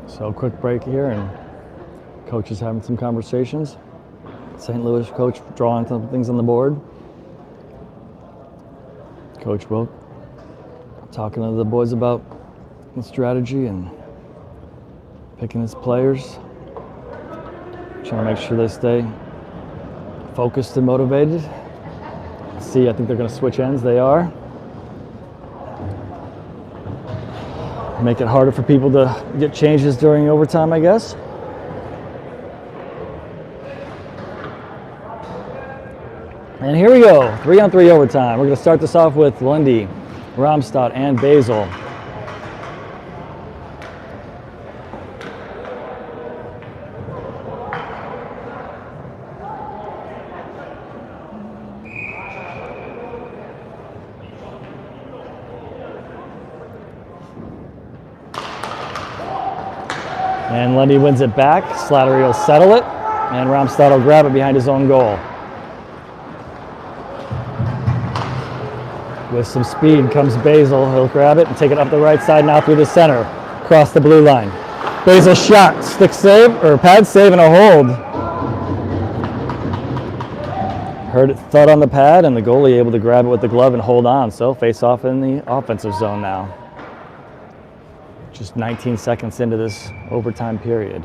So quick break here, and coach is having some conversations. St. Louis coach drawing some things on the board. Coach Wilk talking to the boys about the strategy and picking his players, trying to make sure they stay focused and motivated. See, I think they're going to switch ends. They are. Make it harder for people to get changes during overtime, I guess. And here we go, 3-on-3 overtime. We're going to start this off with Lundy, Romstad, and Basil. And Lundy wins it back. Slattery will settle it, and Romstad will grab it behind his own goal. With some speed comes Basil. He'll grab it and take it up the right side now through the center, across the blue line. Basil shot, stick save, or pad save and a hold. Heard it thud on the pad, and the goalie able to grab it with the glove and hold on. So face off in the offensive zone now. Just 19 seconds into this overtime period.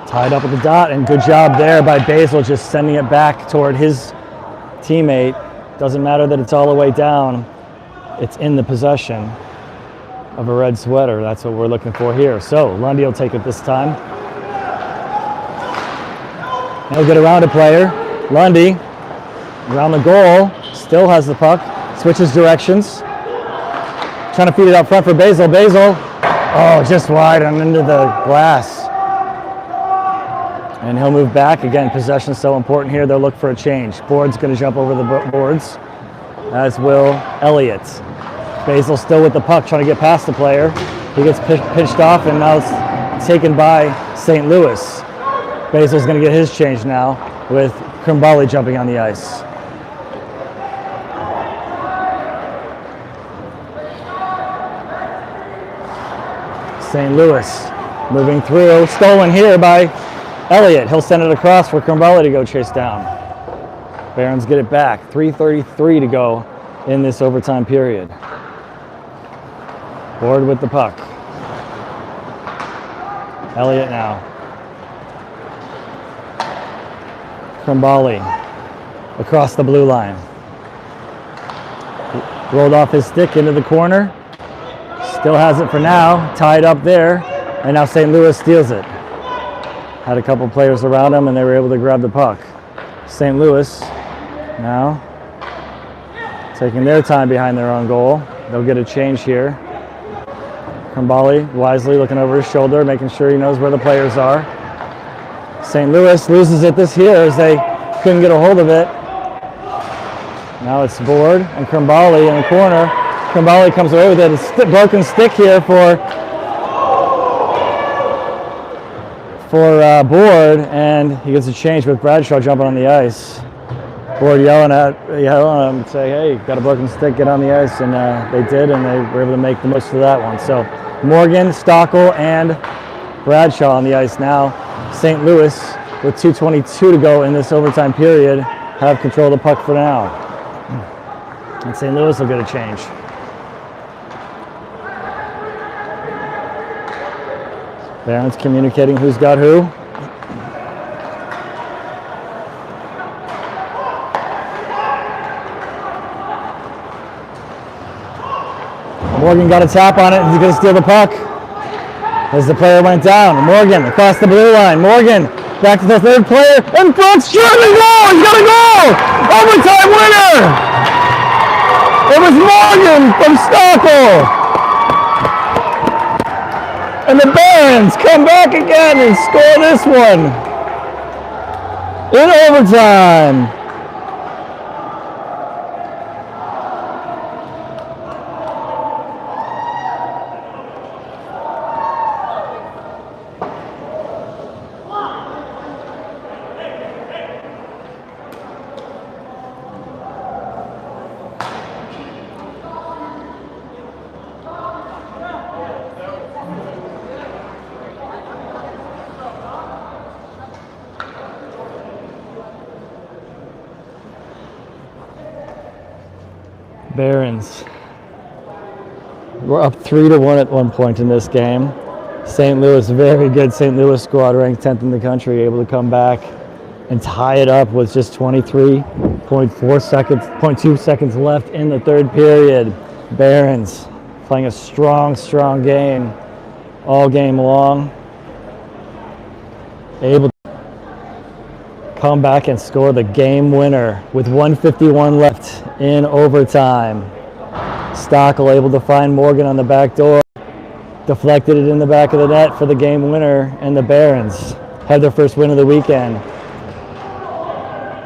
Tied up at the dot, and good job there by Basil, just sending it back toward his teammate. Doesn't matter that it's all the way down. It's in the possession of a red sweater. That's what we're looking for here. So Lundy will take it this time. He'll get around a player. Lundy around the goal. Still has the puck, switches directions. Trying to feed it out front for Basil. Basil, oh, just wide and into the glass. And he'll move back. Again, possession is so important here. They'll look for a change. Board's going to jump over the boards, as will Elliott. Basil still with the puck, trying to get past the player. He gets pitched off, and now it's taken by St. Louis. Basil's going to get his change now with Krimbali jumping on the ice. St. Louis moving through, stolen here by Elliott. He'll send it across for Krimbali to go chase down. Barons get it back. 3:33 to go in this overtime period. Board with the puck. Elliott now. Krimbali across the blue line. Rolled off his stick into the corner. Still has it for now, tied up there, and now St. Louis steals it. Had a couple players around him and they were able to grab the puck. St. Louis now taking their time behind their own goal. They'll get a change here. Krimbali wisely looking over his shoulder, making sure he knows where the players are. St. Louis loses it this here as they couldn't get a hold of it. Now it's Board and Krimbali in the corner. Krimbali comes away with it. A broken stick here for Board, and he gets a change with Bradshaw jumping on the ice. Board yelling at him, say, "Hey, got a broken stick, get on the ice," and they did, and they were able to make the most of that one. So Morgan, Stockel, and Bradshaw on the ice now. St. Louis, with 2:22 to go in this overtime period, have control of the puck for now. And St. Louis will get a change. Barons communicating who's got who. Morgan got a tap on it. He's going to steal the puck as the player went down. Morgan across the blue line. Morgan back to the third player. And Brooks shooting goal! He's got a goal! Overtime winner! It was Morgan from Stockel. And the Barons come back again and score this one in overtime. Barons were up 3-1 at one point in this game. St. Louis, very good St. Louis squad, ranked 10th in the country, able to come back and tie it up with just 23.2 seconds left in the third period. Barons playing a strong game all game long. Able to come back and score the game winner with 1:51 left in overtime. Stockel able to find Morgan on the back door. Deflected it in the back of the net for the game winner, and the Barons had their first win of the weekend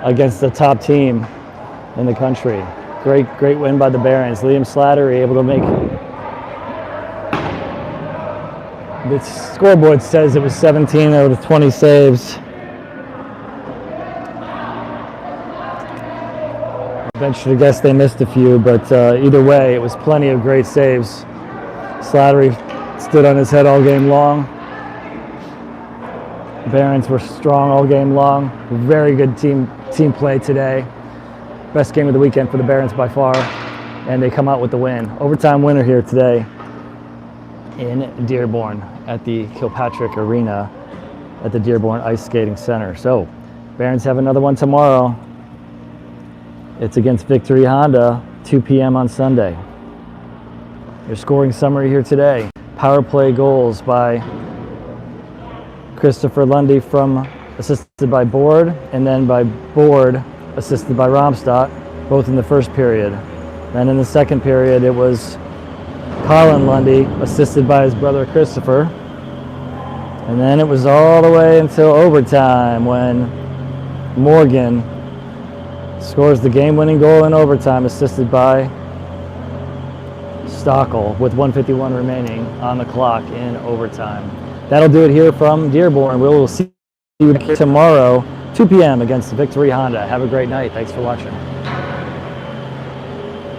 against the top team in the country. Great win by the Barons. Liam Slattery able to make, the scoreboard says it was 17 out of 20 saves. Venture to guess they missed a few, but either way, it was plenty of great saves. Slattery stood on his head all game long. Barons were strong all game long. Very good team play today. Best game of the weekend for the Barons by far, and they come out with the win. Overtime winner here today in Dearborn at the Kilpatrick Arena at the Dearborn Ice Skating Center. So, Barons have another one tomorrow. It's against Victory Honda, 2 p.m. on Sunday. Your scoring summary here today. Power play goals by Christopher Lundy, assisted by Board, and then by Board, assisted by Romstadt, both in the first period. Then in the second period, it was Colin Lundy, assisted by his brother Christopher. And then it was all the way until overtime when Morgan scores the game-winning goal in overtime, assisted by Stockel with 1:51 remaining on the clock in overtime. That'll do it here from Dearborn. We'll see you tomorrow, 2 p.m. against Victory Honda. Have a great night. Thanks for watching.